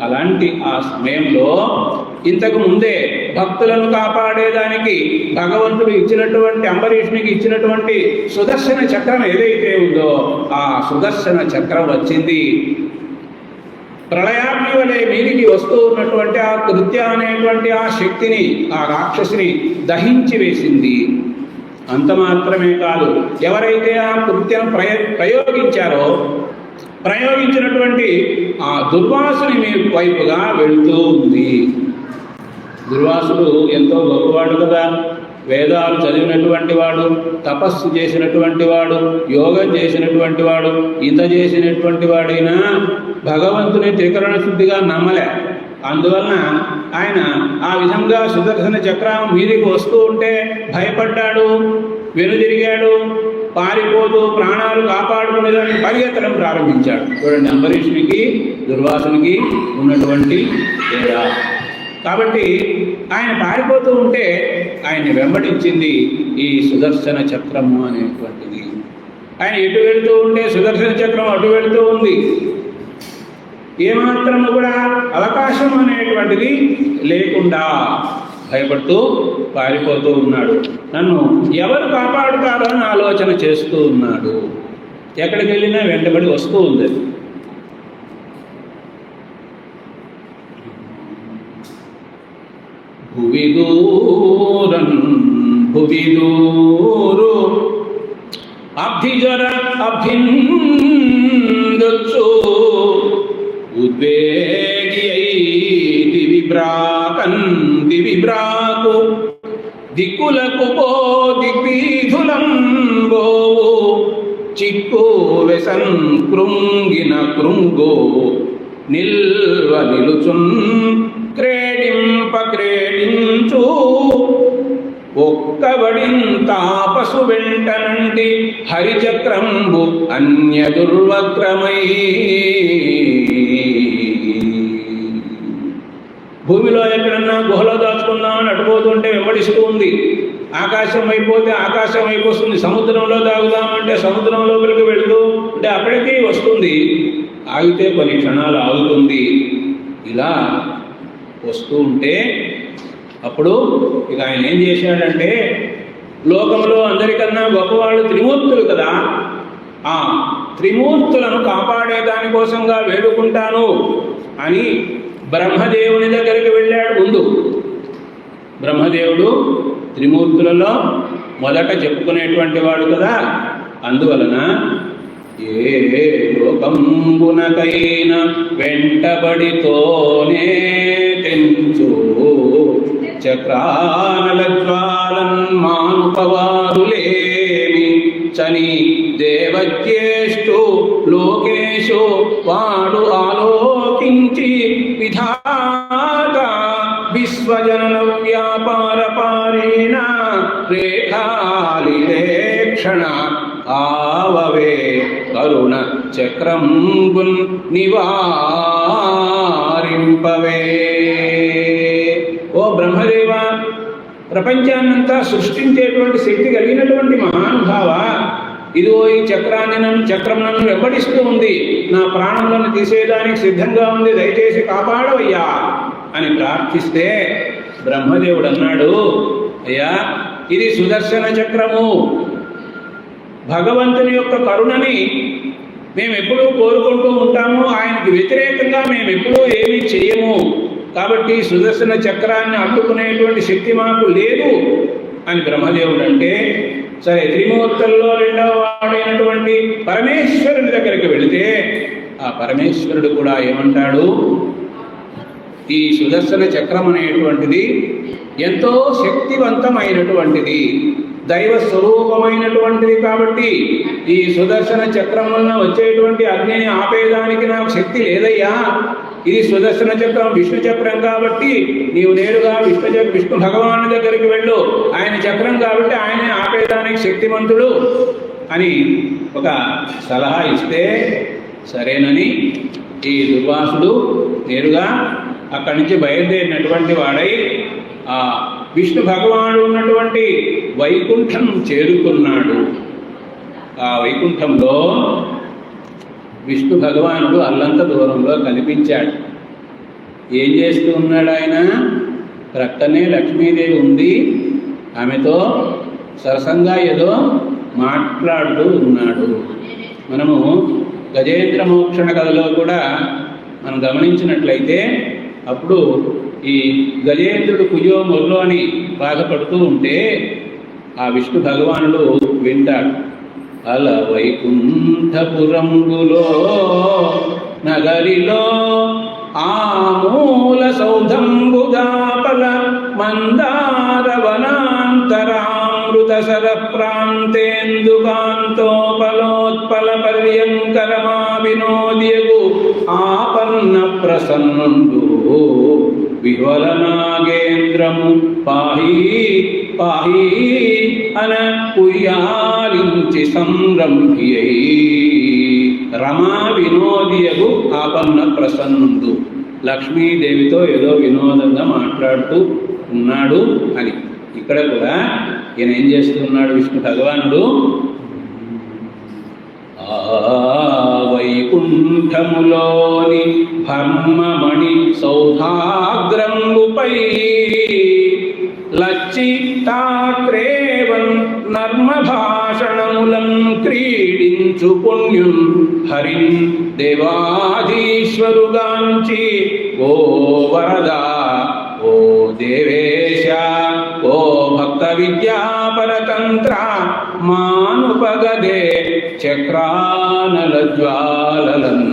అలాంటి ఆ సమయంలో ఇంతకు ముందే భక్తులను కాపాడేదానికి భగవంతుడు ఇచ్చినటువంటి అంబరీషునికి ఇచ్చినటువంటి సుదర్శన చక్రం ఏదైతే ఉందో ఆ సుదర్శన చక్రం వచ్చింది. ప్రళయాగ్ని వలె మీదికి వస్తూ ఉన్నటువంటి ఆ కృత్య అనేటువంటి ఆ శక్తిని, ఆ రాక్షసిని దహించి వేసింది. అంత మాత్రమే కాదు, ఎవరైతే ఆ కృత్యను ప్రయోగించారో ప్రయోగించినటువంటి ఆ దుర్వాసుని మీ వైపుగా వెళుతూ ఉంది. దుర్వాసుడు ఎంతో గొప్పవాడు కదా, వేదాలు చదివినటువంటి వాడు, తపస్సు చేసినటువంటి వాడు, యోగం చేసినటువంటి వాడు, ఇంత చేసినటువంటి వాడైనా భగవంతుని త్రికరణ శుద్ధిగా నమ్మలే. అందువలన ఆయన ఆ విధంగా సుదర్శన చక్రం మీదికి వస్తూ ఉంటే భయపడ్డాడు, వెనుదిరిగాడు, పారిపోతూ ప్రాణాలు కాపాడుకునేదాన్ని పరిగెత్తడం ప్రారంభించాడు. చూడండి అంబరీషునికి దుర్వాసునికి ఉన్నటువంటి తేడా. కాబట్టి ఆయన పారిపోతూ ఉంటే ఆయన్ని వెంబడించింది ఈ సుదర్శన చక్రము అనేటువంటిది. ఆయన ఎటు వెళుతూ ఉంటే సుదర్శన చక్రం అటు వెళుతూ ఉంది. ఏమాత్రము కూడా అవకాశం అనేటువంటిది లేకుండా భయపడుతూ పారిపోతూ ఉన్నాడు. నన్ను ఎవరు కాపాడుతారో అని ఆలోచన చేస్తూ ఉన్నాడు. ఎక్కడికి వెళ్ళినా వెంటబడి వస్తూ ఉంది. భువిదూరు అభిజర అభిందొచ్చు ఉద్వేగి దివిబ్రాకు దిక్కులకు పో దిగ్వీధులం బోవు చిక్కు వెసన్ కృంగిన కృంగో నిల్వ నిలుచున్ క్రీడించు ఒక్కబడింతాపసు వెంటనంటి హరిచక్రంబు అన్య దుర్వక్రమై. భూమిలో ఎక్కడన్నా గుహలో దాచుకుందామని అటుపోతుంటే వెంబడిస్తూ ఉంది. ఆకాశం అయిపోతే ఆకాశం అయిపోతుంది. సముద్రంలో దాగుదామంటే సముద్రం లోపలికి వెళుతూ అంటే అక్కడికి వస్తుంది. ఆగితే కొన్ని క్షణాలు ఆగుతుంది. ఇలా వస్తూ ఉంటే అప్పుడు ఇక ఆయన ఏం చేశాడంటే, లోకంలో అందరికన్నా గొప్పవాళ్ళు త్రిమూర్తులు కదా, ఆ త్రిమూర్తులను కాపాడే దానికోసంగా వేడుకుంటాను అని బ్రహ్మదేవుని దగ్గరికి వెళ్ళాడు. ముందు బ్రహ్మదేవుడు త్రిమూర్తులలో మొదట చెప్పుకునేటువంటి వాడు కదా. అందువలన ఏ లోకంబునకైన వెంటబడితోనే తెంచు చక్రానల జ్వాలన్ మానుపవారులేమి చని దేవజ్యేష్ఠు లోకేశు వాడు ఆలోకించి విధాత విశ్వజనన వ్యాపార పారేణ రేఖాలిలేక్షణ ఆవవే కరుణ చక్రంబున్ నివారింపవే. ఓ బ్రహ్మదేవ, ప్రపంచాన్నంతా సృష్టించేటువంటి శక్తి కలిగినటువంటి మహానుభావ, ఇదిగో ఈ చక్రం నన్ను వెంబడిస్తూ ఉంది, నా ప్రాణంలోని తీసేయడానికి సిద్ధంగా ఉంది, దయచేసి కాపాడవయ్యా అని ప్రార్థిస్తే బ్రహ్మదేవుడు అన్నాడు, అయ్యా ఇది సుదర్శన చక్రము. భగవంతుని యొక్క కరుణని మేము ఎప్పుడూ కోరుకుంటూ ఉంటాము, ఆయనకి వ్యతిరేకంగా మేము ఎప్పుడూ ఏమీ చేయము. కాబట్టి సుదర్శన చక్రాన్ని అడ్డుకునేటువంటి శక్తి మాకు లేదు అని బ్రహ్మదేవుడు అంటే, సరే, త్రిమూర్తుల్లో రెండవ వాడైనటువంటి పరమేశ్వరుడి దగ్గరికి వెళితే ఆ పరమేశ్వరుడు కూడా ఏమంటాడు, ఈ సుదర్శన చక్రం అనేటువంటిది ఎంతో శక్తివంతమైనటువంటిది, దైవ స్వరూపమైనటువంటిది. కాబట్టి ఈ సుదర్శన చక్రం వలన వచ్చేటువంటి అగ్నిని ఆపేదానికి నాకు శక్తి లేదయ్యా. ఇది సుదర్శన చక్రం విష్ణు చక్రం కాబట్టి నీవు నేరుగా విష్ణు భగవాను దగ్గరికి వెళ్ళు. ఆయన చక్రం కాబట్టి ఆయనే ఆపేదానికి శక్తిమంతుడు అని ఒక సలహా ఇస్తే సరేనని ఈ దుర్వాసుడు నేరుగా అక్కడి నుంచి బయలుదేరినటువంటి వాడై ఆ విష్ణు భగవానుడు ఉన్నటువంటి వైకుంఠం చేరుకున్నాడు. ఆ వైకుంఠంలో విష్ణు భగవానుడు అల్లంత దూరంలో కనిపించాడు. ఏం చేస్తూ ఉన్నాడు ఆయన? ప్రక్కనే లక్ష్మీదేవి ఉంది, ఆమెతో సరసంగా ఏదో మాట్లాడుతూ ఉన్నాడు. మనము గజేంద్ర మోక్షణ కథలో కూడా మనం గమనించినట్లయితే అప్పుడు ఈ గజేంద్రుడు కుజో మొర్రో అని బాధపడుతూ ఉంటే ఆ విష్ణు భగవానుడు వింటాడు. అల వైకుంఠపురంబులో నగరిలో ఆమూల సౌధంబుదాపల మందార వనాంతరామృత సర ప్రాంతేందుకాంతోపలోత్పల పర్యంకరమా వినోద్యగు ఆపన్న ప్రసన్నుండు విహ్వల నాగేంద్రము పాహి పాహి అన ఉయ్యాలించి సంరంభియై రమా వినోదియగు ఆపన్న ప్రసన్నుండు. లక్ష్మీదేవితో ఏదో వినోదంగా మాట్లాడుతూ ఉన్నాడు అని. ఇక్కడ కూడా ఈయన ఏం చేస్తున్నాడు విష్ణు భగవానుడు? వైకుంఠములోని భర్మమణి సౌధాగ్రంబుపై లచ్చితాక్రేవన్ నర్మభాషణములం క్రీడించు పుణ్యం హరిన్ దేవాధీశ్వరుగాంచి ఓ వరదా ఓ దేవేశ ఓ భక్త విద్యాపరతంత్ర మానుపగదే చక్రానల జ్వాలలన్.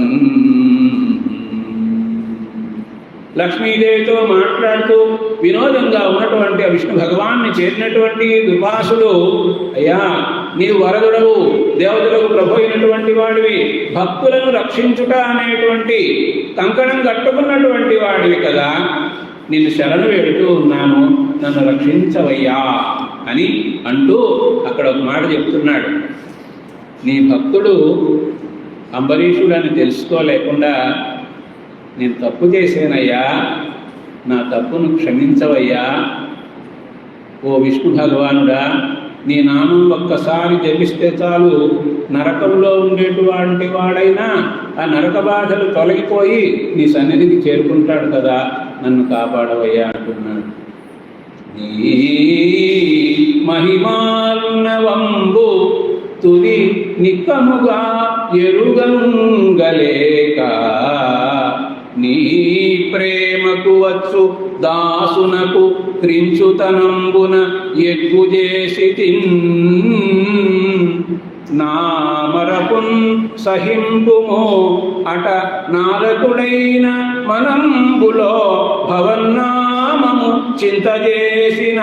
లక్ష్మీదేవితో మాట్లాడుతూ వినోదంగా ఉన్నటువంటి విష్ణు భగవాన్ని చేరినటువంటి దుర్వాసుడు, అయ్యా నీవు వరదుడవు, దేవతలకు ప్రభు అయినటువంటి వాడివి, భక్తులను రక్షించుట అనేటువంటి కంకణం కట్టుకున్నటువంటి వాడివి కదా, నిన్ను శరణు వేడుతూ ఉన్నాను, నన్ను రక్షించవయ్యా అని అంటూ అక్కడ ఒక మాట చెప్తున్నాడు. నీ భక్తుడు అంబరీషుడని తెలుసుకోలేకుండా నేను తప్పు చేశానయ్యా, నా తప్పును క్షమించవయ్యా. ఓ విష్ణు భగవానుడా, నీ నామం ఒక్కసారి జపిస్తే చాలు, నరకంలో ఉండేటువంటి వాడైనా ఆ నరక బాధలు తొలగిపోయి నీ సన్నిధికి చేరుకుంటాడు కదా, నన్ను కాపాడవయ్యా అంటున్నాడు. నీ మహిమాన్నవంబు తుది నిక్కముగా ఎరుగంగలేక నీ ప్రేమకు వచ్చు దాసునకు క్రించుతనంబున ఎగ్గు చేసి నామరపున్ సహింపుమో అట నారకుడైన మనంబులో భవన్నామము చింత చేసిన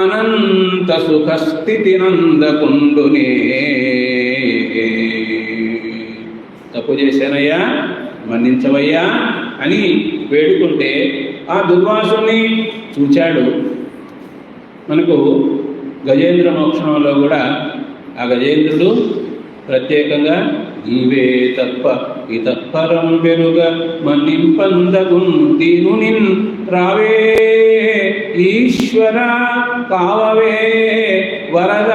అనంత సుఖస్థితి నందకుండునే. తప్పు చేశానయ్యా, మన్నించవయ్యా అని వేడుకుంటే ఆ దుర్వాసుని చూచాడు. మనకు గజేంద్ర మోక్షణంలో కూడా ఆ గజేంద్రుడు ప్రత్యేకంగా నీవే తప్ప ఇతపరం పెరుగ మన్నింపందగున్ దీనునిన్ రావే ఈశ్వర కావవే వరద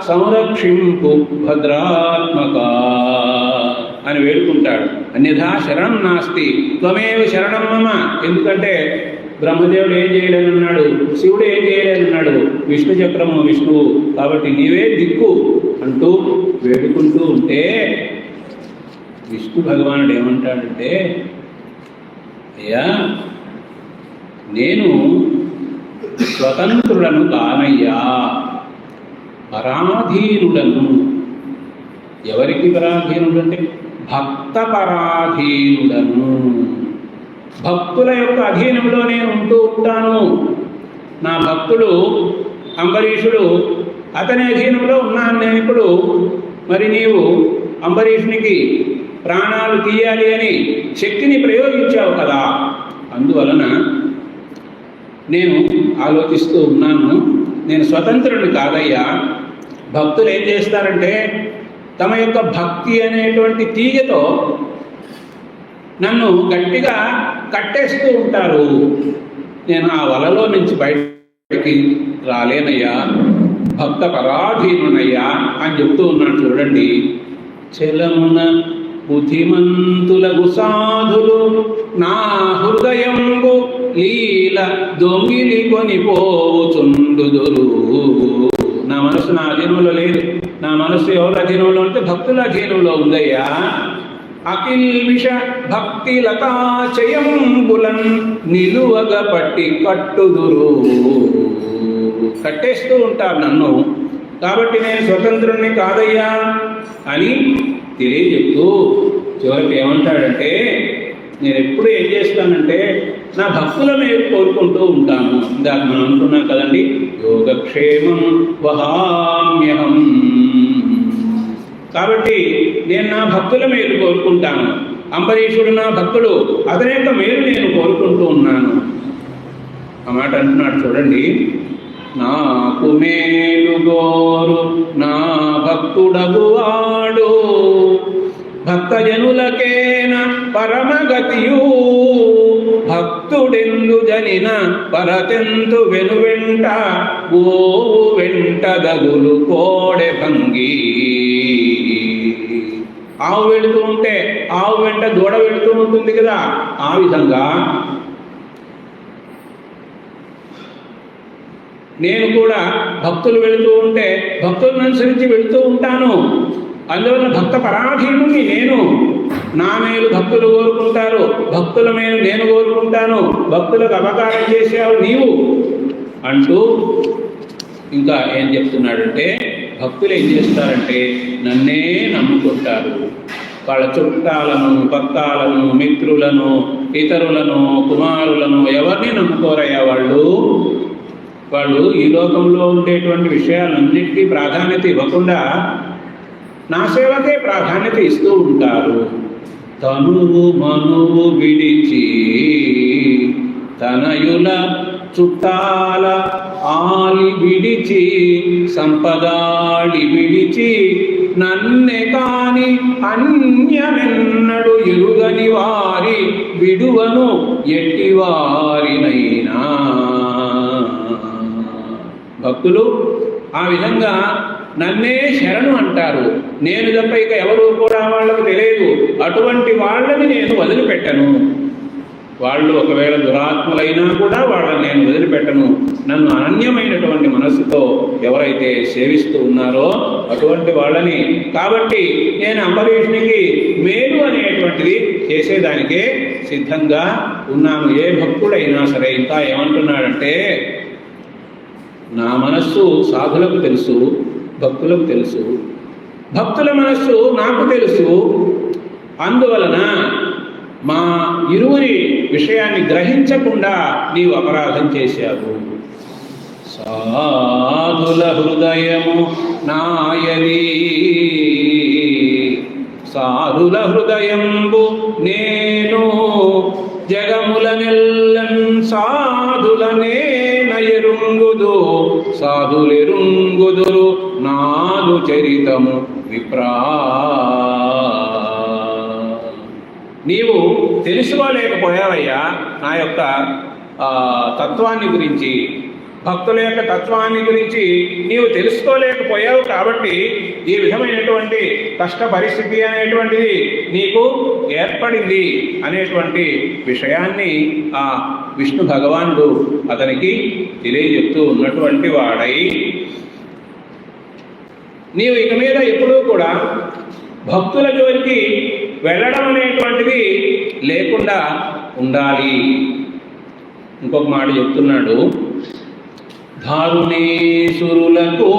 సంరక్షింపు భద్రాత్మక అని వేడుకుంటాడు. అన్యథా శరణం నాస్తి త్వమేవ శరణం మమ. ఎందుకంటే బ్రహ్మదేవుడు ఏం చేయలేనన్నాడు, శివుడు ఏం చేయలేనన్నాడు, విష్ణు చక్రము విష్ణువు, కాబట్టి నీవే దిక్కు అంటూ వేడుకుంటూ ఉంటే విష్ణు భగవానుడు ఏమంటాడంటే, అయ్యా నేను స్వతంత్రులను కానయ్యా, పరాధీనుడను. ఎవరికి పరాధీనుడు అంటే భక్త పరాధీనుడను. భక్తుల యొక్క అధీనంలో నేను ఉంటూ ఉంటాను. నా భక్తుడు అంబరీషుడు, అతని అధీనంలో ఉన్నాను నేను ఇప్పుడు. మరి నీవు అంబరీషునికి ప్రాణాలు తీయాలి అని శక్తిని ప్రయోగించావు కదా, అందువలన నేను ఆలోచిస్తూ ఉన్నాను, నేను స్వతంత్రుడిని కాదయ్యా. భక్తులు ఏం చేస్తారంటే తమ యొక్క భక్తి అనేటువంటి తీగతో నన్ను గట్టిగా కట్టేస్తూ ఉంటారు. నేను ఆ వలలో నుంచి బయటికి రాలేనయ్యా, భక్త పరాధీనునయ్యా అని చెప్తూ ఉన్నాడు. చూడండి, చలమున బుద్ధిమంతులకు సాధులు నా హృదయంబు లీల దొంగిలి కొనిపోచుండుదురు. నా మనసు నా అధీనంలో లేదు. నా మనసు ఎవరి అధీనంలో అంటే భక్తుల అధీనంలో ఉందయ్యా. అఖిల్ విష భక్తి లతాచయంబులన్ నిలువగ పట్టి కట్టుదురు. కట్టేస్తూ ఉంటారు నన్ను, కాబట్టి నేను స్వతంత్రుణ్ణి కాదయ్యా అని తెలియజెప్తూ చివరికి ఏమంటాడంటే, నేను ఎప్పుడు ఏం చేస్తానంటే నా భక్తుల మేలు కోరుకుంటూ ఉంటాను. ఇందాక మనం అనుకున్నాం కదండి, యోగక్షేమం వహామ్యహం. కాబట్టి నేను నా భక్తుల మేలు కోరుకుంటాను. అంబరీషుడు నా భక్తుడు, అతని యొక్క మేలు నేను కోరుకుంటూ ఉన్నాను. ఆ మాట అంటున్నాడు చూడండి, నాకు మేలు గోరు నా భక్తుడగు వాడు భక్తజనులకేన పరమగతియు భక్తుడెందు జనిన పరతెంతు వెనువెంట గోవు వెంట దగులు కోడె భంగి. ఆవు వెళుతూ ఉంటే ఆవు వెంట దూడ వెళుతూ ఉంటుంది కదా, ఆ విధంగా నేను కూడా భక్తులు వెళుతూ ఉంటే భక్తులను అనుసరించి వెళుతూ ఉంటాను. అందువల్ల భక్త పరాధీనుని నేను. నా మేలు భక్తులు కోరుకుంటారు, భక్తుల మేలు నేను కోరుకుంటాను. భక్తులకు అపకారం చేసావు నీవు అంటూ ఇంకా ఏం చెప్తున్నాడంటే, భక్తులు ఏం చేస్తారంటే నన్నే నమ్ముకుంటారు. వాళ్ళ చుట్టాలను, పక్కాలను, మిత్రులను, ఇతరులను, కుమారులను ఎవరిని నమ్ముకోరయ్యా వాళ్ళు ఈ లోకంలో ఉండేటువంటి విషయాలన్నిటికీ ప్రాధాన్యత ఇవ్వకుండా నా సేవకే ప్రాధాన్యత ఇస్తూ ఉంటారు. తనువు మనువు విడిచి తనయుల చుట్టాల ఆలి విడిచి సంపదాళి విడిచి నన్నే కాని అన్యమెన్నడు ఎరుగని వారి విడువను ఎట్టివారినైనా. భక్తులు ఆ విధంగా నన్నే శరణు అంటారు. నేను తప్ప ఇక ఎవరు కూడా వాళ్ళకు తెలియదు. అటువంటి వాళ్ళని నేను వదిలిపెట్టను. వాళ్ళు ఒకవేళ దురాత్ములైనా కూడా వాళ్ళని నేను వదిలిపెట్టను. నన్ను అనన్యమైనటువంటి మనస్సుతో ఎవరైతే సేవిస్తూ ఉన్నారో అటువంటి వాళ్ళని. కాబట్టి నేను అంబరీషునికి మేలు అనేటువంటిది చేసేదానికే సిద్ధంగా ఉన్నాను. ఏ భక్తుడైనా సరే. ఇంకా ఏమంటున్నాడంటే, నా మనస్సు సాధులకు తెలుసు, భక్తులకు తెలుసు, భక్తుల మనస్సు నాకు తెలుసు. అందువలన మా ఇరువురి విషయాన్ని గ్రహించకుండా నీవు అపరాధం చేశావు. సాధుల హృదయము నాయది, సాధుల హృదయంబు నేను జగముల నెల్లన్ సాధులనే ఎరుంగుదు సాధులెరుంగుదురు నాదు చరితము విప్రా. నీవు తెలుసుకోలేకపోయావయ్యా నా యొక్క తత్వాన్ని గురించి, భక్తుల యొక్క తత్వాన్ని గురించి నీవు తెలుసుకోలేకపోయావు. కాబట్టి ఈ విధమైనటువంటి కష్ట పరిస్థితి అనేటువంటిది నీకు ఏర్పడింది అనేటువంటి విషయాన్ని ఆ విష్ణు భగవానుడు అతనికి తెలియజెప్తూ ఉన్నటువంటి వాడై, నీవు ఇక మీద ఎప్పుడూ కూడా భక్తుల జోలికి వెళ్ళడం అనేటువంటిది లేకుండా ఉండాలి. ఇంకొక మాట చెప్తున్నాడు, దారుణేశ్వరులకు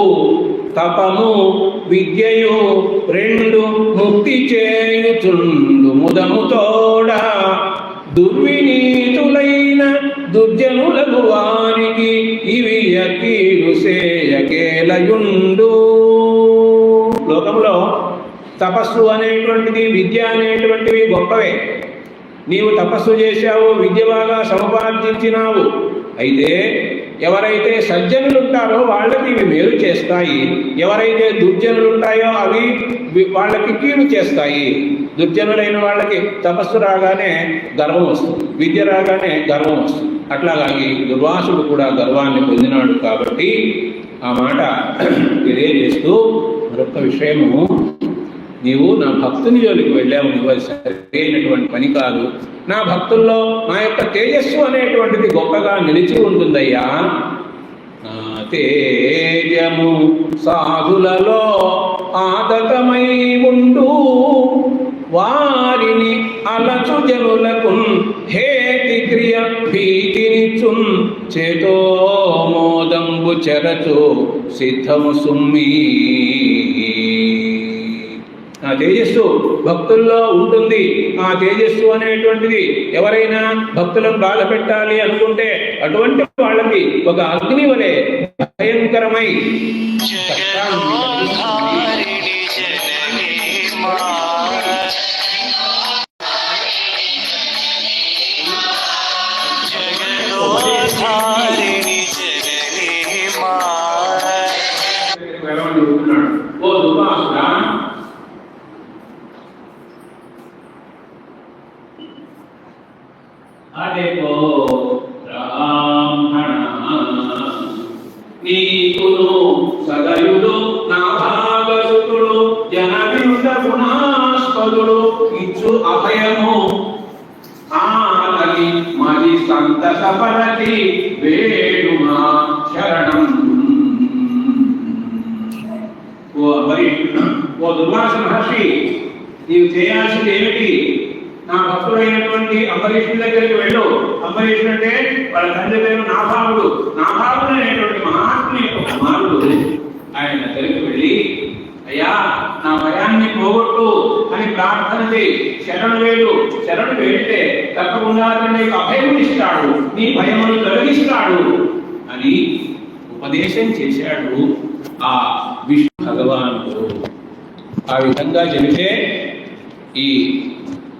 తపము విద్యయు రెండు ముక్తి చేయుచుండు ముదముతోడా దుర్వినీతులైన దుర్జనులకు వారికి ఇవి అకీడు సేయకేలయుండు. లోకంలో తపస్సు అనేటువంటిది విద్య అనేటువంటివి గొప్పవే. నీవు తపస్సు చేశావు, విద్య బాగా సముపార్జించినావు. అయితే ఎవరైతే సజ్జనులు ఉంటారో వాళ్ళకి ఇవి మేలు చేస్తాయి, ఎవరైతే దుర్జనులు ఉంటాయో అవి వాళ్ళకి కీడు చేస్తాయి. దుర్జనులైన వాళ్ళకి తపస్సు రాగానే గర్వం వస్తుంది, విద్య రాగానే గర్వం వస్తుంది. అట్లాಗಾಗಿ దుర్వాసుడు కూడా గర్వాన్ని పొందినాడు. కాబట్టి ఆ మాట తెలియజేస్తూ మరొక విషయము, నీవు నా భక్తుని జోలికి వెళ్ళావు, నువ్వు అది సరైనటువంటి పని కాదు. నా భక్తుల్లో నా యొక్క తేజస్సు అనేటువంటిది గొప్పగా నిలిచి ఉంటుందయ్యా. నా తేజము సాధులలో ఆతతమై ఉండు, వారిని అలచు జనులకు హేతి క్రియ భీతినిచున్ చేతో మోదంబు చెరచు సిద్ధము సుమ్మి. ఆ తేజస్సు భక్తుల్లో ఉంటుంది. ఆ తేజస్సు అనేటువంటిది ఎవరైనా భక్తులను బాధ పెట్టాలి అనుకుంటే అటువంటి వాళ్ళకి ఒక అగ్ని వలె భయంకరమై ఓ దుర్వాసుడా, అదేకో బ్రాహ్మణ నీకును సదయుడు నా భాగసుతుడు జనవినుత గుణాస్పదుడు ఇచ్చు అభయము ఆతని మరి సంతసపరచి వేడుమా శరణం. ఓ దుర్వాస మహర్షి, నీవు చేయాల్సింది ఏమిటి? నా భక్తుడైనటువంటి అంబరీషుడి దగ్గరికి వెళ్ళు. అంబరీషుడు అంటే వాళ్ళ తండ్రి పేరు నాభావుడు. నాభావుడు అనేటువంటి మహాత్ముని యొక్క కుమారుడు. ఆయన దగ్గరికి వెళ్ళి, అయ్యా నా భయాన్ని పోగొట్టు అని ప్రార్థన చేయి, శరణు వేడు. శరణు వేడితే తప్పకుండా నీకు అభయం ఇస్తాడు, నీ భయమును తొలగిస్తాడు అని ఉపదేశం చేశాడు ఆ విష్ణు భగవానుడు. ఆ విధంగా చెబితే ఈ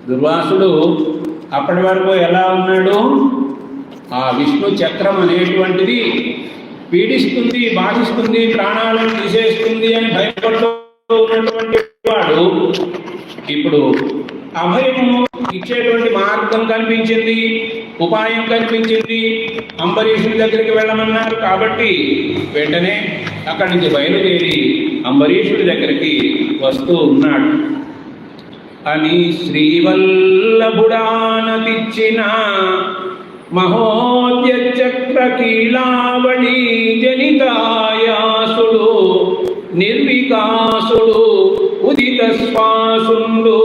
దుర్వాసుడు అప్పటి వరకు ఎలా ఉన్నాడు? ఆ విష్ణు చక్రం అనేటువంటిది పీడిస్తుంది, బాధిస్తుంది, ప్రాణాలను తీసేస్తుంది అని భయపడుతూ ఉన్నటువంటి వాడు ఇప్పుడు అభయము ఇచ్చేటువంటి మార్గం కనిపించింది, ఉపాయం కనిపించింది. అంబరీషుడి దగ్గరికి వెళ్ళమన్నారు కాబట్టి వెంటనే అక్కడి నుంచి బయలుదేరి అంబరీషుడి దగ్గరికి వస్తూ ఉన్నాడు. అని శ్రీవల్లభుడానతిచ్చిన మహోద్యచక్ర కీలావళి జనితాయాసుడు నిర్వికాసుడు ఉదిత శ్వాసుండు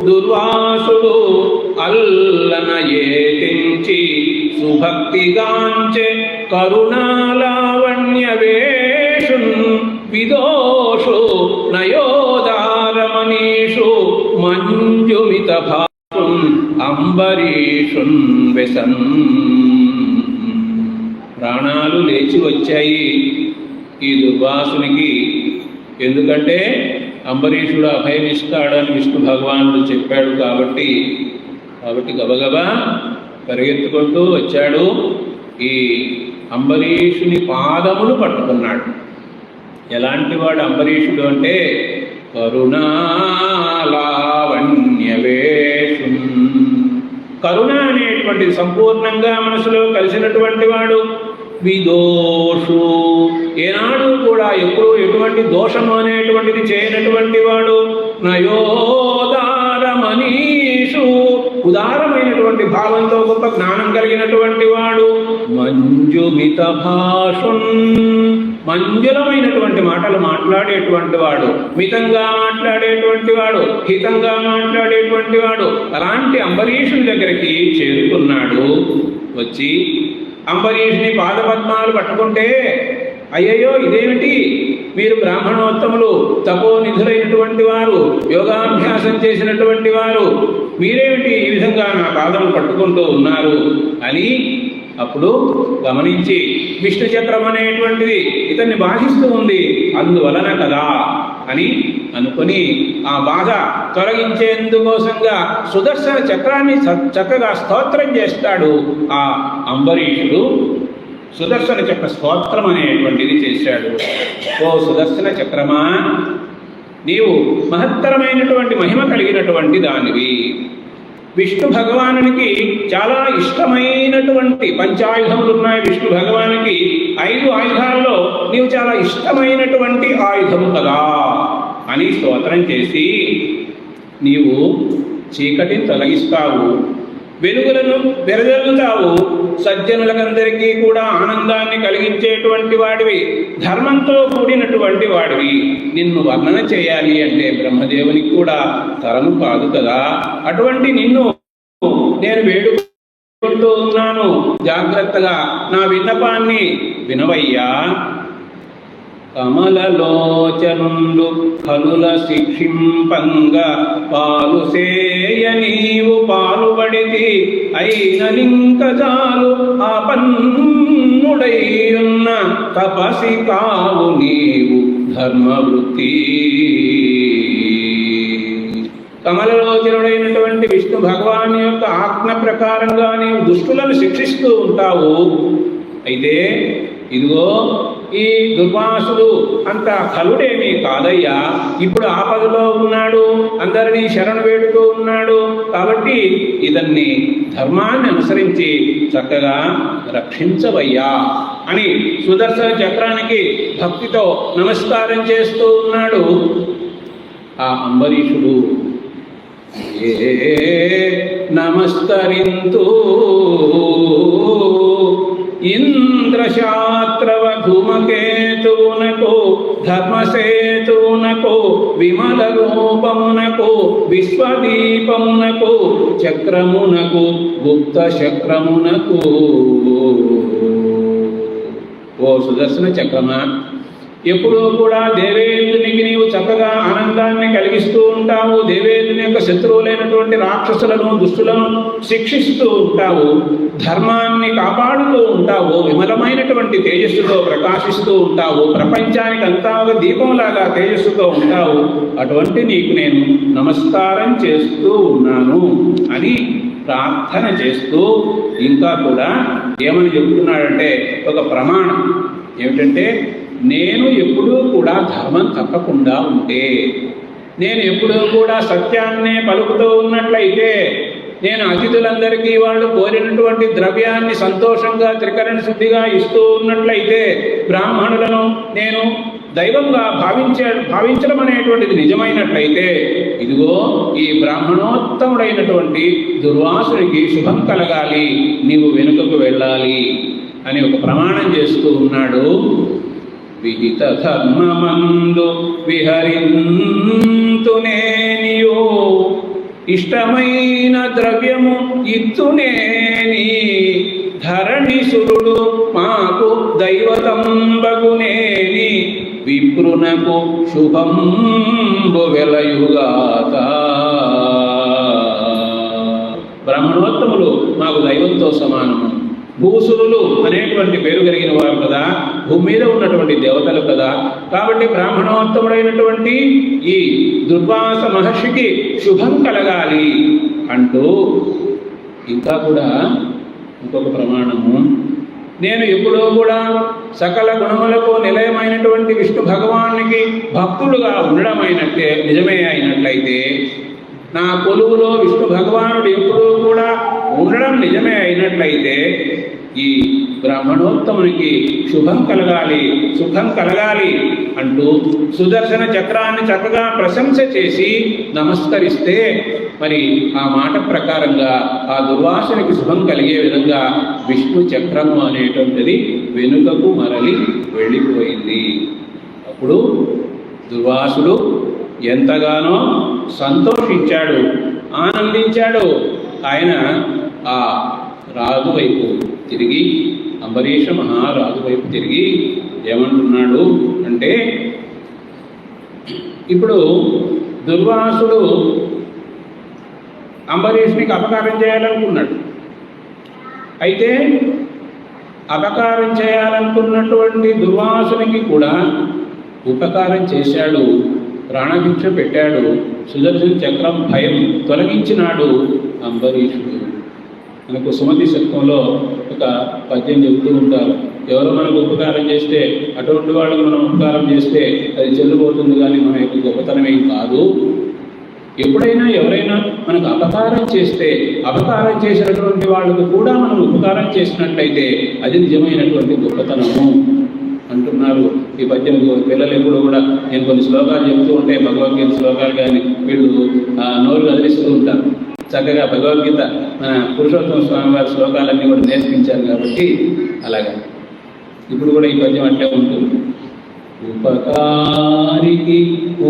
దుర్వాసుడు అల్లన ఏతించి సుభక్తిగాంచె కరుణాలావణ్య వేషున్ విదోషు నయోదారమనీషు మంజుమిత భాషున్ అంబరీషున్ వెసన్. ప్రాణాలు లేచి వచ్చాయి ఈ దుర్వాసునికి. ఎందుకంటే అంబరీషుడు అభయమిస్తాడని విష్ణు భగవానుడు చెప్పాడు కాబట్టి గబగబా పరిగెత్తుకుంటూ వచ్చాడు. ఈ అంబరీషుని పాదములు పట్టుకున్నాడు. ఎలాంటి వాడు అంబరీషుడు అంటే కరుణాలావణ్యవేషు. కరుణ అనేటువంటి సంపూర్ణంగా మనసులో కలిసినటువంటి వాడు. విదోషు, ఏనాడు కూడా ఎప్పుడు ఎటువంటి దోషము అనేటువంటిది చేయనటువంటి వాడు. నయోదారమనీషు, ఉదారమైనటువంటి భావంతో గొప్ప జ్ఞానం కలిగినటువంటి వాడు. మంజుమిత భాషున్, మంజులమైనటువంటి మాటలు మాట్లాడేటువంటి వాడు, మితంగా మాట్లాడేటువంటి వాడు, హితంగా మాట్లాడేటువంటి వాడు. అలాంటి అంబరీషుని దగ్గరికి చేరుకున్నాడు. వచ్చి అంబరీషుని పాదపద్మాలు పట్టుకుంటే, అయ్యయ్యో ఇదేమిటి, మీరు బ్రాహ్మణోత్తములు, తపోనిధులైనటువంటి వారు, యోగాభ్యాసం చేసినటువంటి వారు, మీరేమిటి ఈ విధంగా నా పాదం పట్టుకుంటూ ఉన్నారు అని అప్పుడు గమనించి విష్ణు చక్రం అనేటువంటిది ఇతన్ని బాధిస్తూ ఉంది, అందువలన కదా అని అనుకుని ఆ బాధ తొలగించేందుకోసంగా సుదర్శన చక్రాన్ని చక్కగా స్తోత్రం చేస్తాడు ఆ అంబరీషుడు. సుదర్శన చక్ర స్తోత్రం అనేటువంటిది చేశాడు. ఓ సుదర్శన చక్రమా, నీవు మహత్తరమైనటువంటి మహిమ కలిగినటువంటి దానివి. విష్ణు భగవానునికి చాలా ఇష్టమైనటువంటి పంచాయుధములు ఉన్నాయి. విష్ణు భగవానికి 5 ఆయుధాల్లో నీవు చాలా ఇష్టమైనటువంటి ఆయుధము కదా అని స్తోత్రం చేసి, నీవు చీకటిని తొలగిస్తావు, వెలుగులను వెదజల్లుతావు, సజ్జనులకందరికీ కూడా ఆనందాన్ని కలిగించేటువంటి వాడివి, ధర్మంతో కూడినటువంటి వాడివి. నిన్ను వర్ణన చేయాలి అంటే బ్రహ్మదేవునికి కూడా తరము కాదు కదా. అటువంటి నిన్ను నేను వేడుకుంటూ ఉన్నాను, జాగ్రత్తగా నా విన్నపాన్ని వినవయ్యా. కమలలోచనుండు కనుల శిక్షింపంగా పాలు సేయ నీవు పాలుబడితి అయినలింక చాలు ఆ పన్నుడైయున్న తపసి కావు నీవు ధర్మవృత్తి. కమలలోచనుడైనటువంటి విష్ణు భగవాన్ యొక్క ఆజ్ఞ ప్రకారంగా నీవు దుష్టులను శిక్షిస్తూ ఉంటావు. అయితే ఇదిగో ఈ దుర్వాసుడు అంత కలుడేమీ కాదయ్యా, ఇప్పుడు ఆపదలో ఉన్నాడు, అందరినీ శరణు వేడుతూ ఉన్నాడు. కాబట్టి ఇతన్ని ధర్మాన్ని అనుసరించి చక్కగా రక్షించవయ్యా అని సుదర్శన చక్రానికి భక్తితో నమస్కారం చేస్తూ ఉన్నాడు ఆ అంబరీషుడు. ఏ నమస్కరింతూ ఇంద్రశాస్త్రవ ధూమకేతువునకు ధర్మసేతువునకు విమల రూపమునకు విశ్వదీపమునకు చక్రమునకు గుప్త చక్రమునకు. ఓ సుదర్శన చక్రమా, ఎప్పుడూ కూడా దేవేంద్రునికి నీవు చక్కగా ఆనందాన్ని కలిగిస్తూ ఉంటావు. దేవేంద్రుని యొక్క శత్రువులైనటువంటి రాక్షసులను, దుష్టులను శిక్షిస్తూ ఉంటావు, ధర్మాన్ని కాపాడుతూ ఉంటావు, విమలమైనటువంటి తేజస్సుతో ప్రకాశిస్తూ ఉంటావు, ప్రపంచానికి అంతా ఒక దీపంలాగా తేజస్సుతో ఉంటావు. అటువంటి నీకు నేను నమస్కారం చేస్తూ ఉన్నాను అని ప్రార్థన చేస్తూ ఇంకా కూడా ఏమని చెబుతున్నాడంటే ఒక ప్రమాణం ఏమిటంటే, నేను ఎప్పుడూ కూడా ధర్మం తప్పకుండా ఉంటే, నేను ఎప్పుడూ కూడా సత్యాన్నే పలుకుతూ ఉన్నట్లయితే, నేను అతిథులందరికీ వాళ్ళు కోరినటువంటి ద్రవ్యాన్ని సంతోషంగా త్రికరణ శుద్ధిగా ఇస్తూ ఉన్నట్లయితే, బ్రాహ్మణులను నేను దైవంగా భావించడం అనేటువంటిది నిజమైనట్లయితే, ఇదిగో ఈ బ్రాహ్మణోత్తముడైనటువంటి దుర్వాసునికి శుభం కలగాలి, నీవు వెనుకకు వెళ్ళాలి అని ఒక ప్రమాణం చేస్తూ ఉన్నాడు. విహిత ధర్మమందు విహరింతునేనియో ఇష్టమైన ద్రవ్యము ఇత్తునేని ధరణిసురుడు మాకు దైవతంబగునేని విప్రునకు శుభంబు వెలయుగాత. బ్రాహ్మణోత్తములు మాకు దైవంతో సమానము, భూసురులు అనేటువంటి పేరు కలిగిన వారు కదా, భూమి మీద ఉన్నటువంటి దేవతలు కదా. కాబట్టి బ్రాహ్మణోత్తముడైనటువంటి ఈ దుర్వాస మహర్షికి శుభం కలగాలి అంటూ ఇంకా కూడా ఇంకొక ప్రమాణము, నేను ఎప్పుడూ కూడా సకల గుణములకు నిలయమైనటువంటి విష్ణు భగవానునికి భక్తుడుగా ఉండడమైనట్లే నిజమే అయినట్లయితే, నా కొలువులో విష్ణు భగవానుడు ఎప్పుడూ కూడా ఉండడం నిజమే అయినట్లయితే, ఈ బ్రాహ్మణోత్తమునికి శుభం కలగాలి, సుఖం కలగాలి అంటూ సుదర్శన చక్రాన్ని చక్కగా ప్రశంస చేసి నమస్కరిస్తే, మరి ఆ మాట ప్రకారంగా ఆ దుర్వాసునికి శుభం కలిగే విధంగా విష్ణు చక్రము అనేటువంటిది వెనుకకు మరలి వెళ్ళిపోయింది. అప్పుడు దుర్వాసుడు ఎంతగానో సంతోషించాడు, ఆనందించాడు. ఆయన ఆ రాజు వైపు తిరిగి, అంబరీష మహారాజు వైపు తిరిగి ఏమంటున్నాడు అంటే, ఇప్పుడు దుర్వాసుడు అంబరీషునికి అపకారం చేయాలనుకున్నాడు. అయితే అపకారం చేయాలనుకున్నటువంటి దుర్వాసునికి కూడా ఉపకారం చేశాడు, ప్రాణభిక్ష పెట్టాడు, సుదర్శన చక్రం భయం తొలగించినాడు అంబరీషుడు. మనకు సుమతి శతకంలో ఒక పద్యం చెబుతూ ఉంటారు, ఎవరు మనకు ఉపకారం చేస్తే అటువంటి వాళ్ళకు మనం ఉపకారం చేస్తే అది చెల్లుబోతుంది, కానీ మన యొక్క గొప్పతనం ఏం కాదు. ఎప్పుడైనా ఎవరైనా మనకు అపకారం చేస్తే అపకారం చేసినటువంటి వాళ్ళకు కూడా మనం ఉపకారం చేసినట్లయితే అది నిజమైనటువంటి గొప్పతనము అంటున్నారు ఈ పద్యం. పిల్లలు ఎప్పుడు కూడా నేను కొన్ని శ్లోకాలు చెబుతూ ఉంటే భగవద్గీత శ్లోకాలు కానీ వీళ్ళు నోరు కదిలిస్తూ ఉంటారు. చక్కగా భగవద్గీత మన పురుషోత్తమ స్వామి వారి శ్లోకాలన్నీ కూడా నేర్పించారు కాబట్టి అలాగా ఇప్పుడు కూడా ఈ పద్యం అంటే ఉంటుంది. ఉపకారికి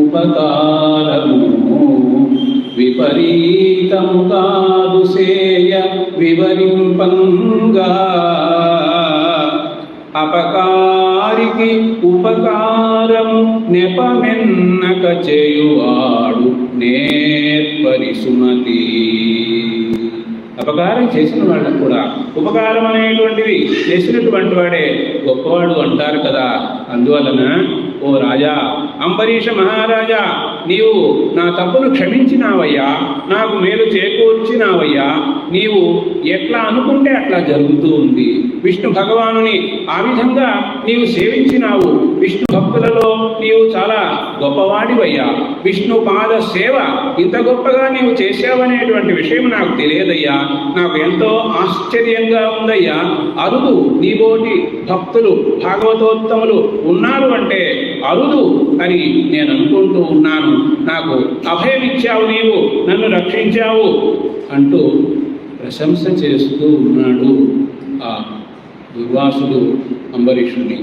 ఉపకారము విపరీతము కాదు సేయ వివరింపంగా, అపకారికి ఉపకారము నెపమెన్నక చేయువాడు నేర్పరి సుమతి. అపకారం చేసిన వాళ్ళకు కూడా ఉపకారం అనేటువంటిది చేసినటువంటి వాడే గొప్పవాడు అంటారు కదా. అందువలన ఓ రాజా, అంబరీష మహారాజా, నీవు నా తప్పును క్షమించినావయ్యా, నాకు మేలు చేకూర్చినావయ్యా. నీవు ఎట్లా అనుకుంటే అట్లా జరుగుతూ ఉంది. విష్ణు భగవానుని ఆ విధంగా నీవు సేవించినావు. విష్ణు భక్తులలో నీవు చాలా గొప్పవాడివయ్యా. విష్ణు పాద సేవ ఇంత గొప్పగా నీవు చేశావనేటువంటి విషయం నాకు తెలియదయ్యా. నాకు ఎంతో ఆశ్చర్యంగా ఉందయ్యా. అరుదు నీబోటి భక్తులు భాగవతోత్తములు ఉన్నారు అంటే అరుదు అని నేను అనుకుంటూ ఉన్నాను. నాకు అభయమిచ్చావు, నీవు నన్ను రక్షించావు అంటూ ప్రశంస చేస్తూ ఉన్నాడు ఆ దుర్వాసుడు అంబరీషుని.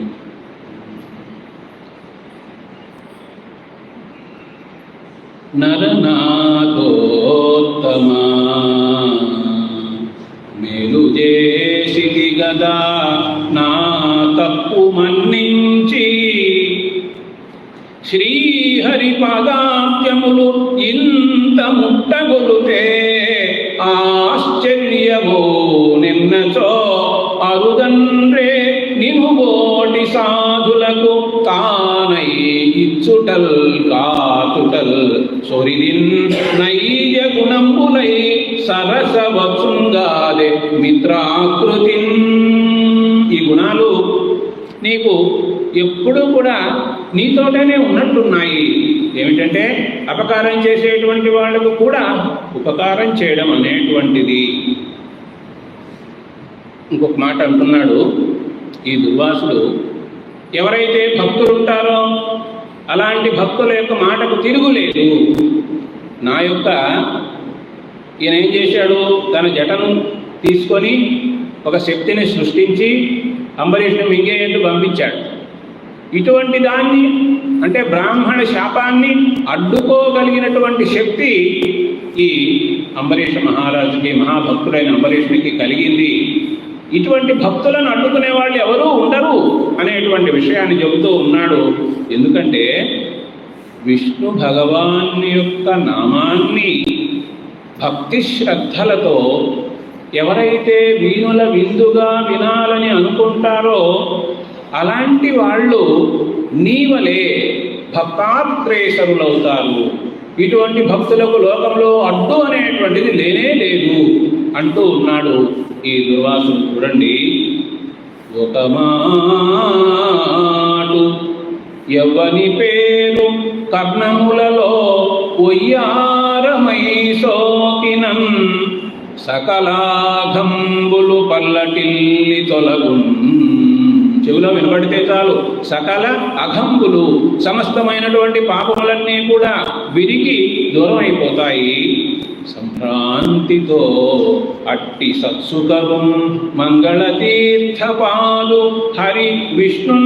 నరనాథోత్తమా మేలు చేసిది గదా నా తప్పు మన్నించి, శ్రీహరి పాదాబ్జములు ఇంత ముట్టగొలుతే ఆశ్చర్యమో నిన్నచో అరుదండ్రే నినుబోటి సాధులకు తానై ఇచ్చుటల్ కాతుటల్ సొరిదిన్ నైజ గుణంబులై సరసవచుంగాదే మిత్రాకృతి. ఈ గుణాలు నీకు ఎప్పుడూ కూడా నీతోటనే ఉన్నట్టున్నాయి. ఏమిటంటే అపకారం చేసేటువంటి వాళ్లకు కూడా ఉపకారం చేయడం అనేటువంటిది. ఇంకొక మాట అంటున్నాడు ఈ దుర్వాసుడు, ఎవరైతే భక్తులు ఉంటారో అలాంటి భక్తుల యొక్క మాటకు తిరుగులేదు. నా యొక్క ఈయన ఏం చేశాడు, తన జటను తీసుకొని ఒక శక్తిని సృష్టించి అంబరీషుని మింగేయందు పంపించాడు. ఇటువంటి దాన్ని అంటే బ్రాహ్మణ శాపాన్ని అడ్డుకోగలిగినటువంటి శక్తి ఈ అంబరీష మహారాజుకి, మహాభక్తుడైన అంబరీషునికి కలిగింది. ఇటువంటి భక్తులను అడ్డుకునే వాళ్ళు ఎవరూ ఉండరు అనేటువంటి విషయాన్ని చెబుతూ ఉన్నాడు. ఎందుకంటే విష్ణు భగవాన్ యొక్క నామాన్ని భక్తి శ్రద్ధలతో ఎవరైతే వీణుల విందుగా వినాలని అనుకుంటారో అలాంటి వాళ్ళు నీవలే భక్తాత్రేసరులవుతారు. ఇటువంటి భక్తులకు లోకంలో అడ్డు అనేటువంటిది లేనే లేదు అంటూ ఉన్నాడు ఈ దుర్వాసుడు. చూడండి, ఒక మాటు ఎవ్వని పేరు కర్ణములలో ఒయ్యారమై సోకినన్, సకలాఘంబులు పల్లటిల్లి తొలగున్. చెవిలో వినపడితే చాలు సకల అఘంబులు, సమస్తమైనటువంటి పాపములన్నీ కూడా విరిగి దూరం అయిపోతాయి. సంభ్రాంతితో అట్టి సత్సుఖం మంగళతీర్థపాలు హరి విష్ణు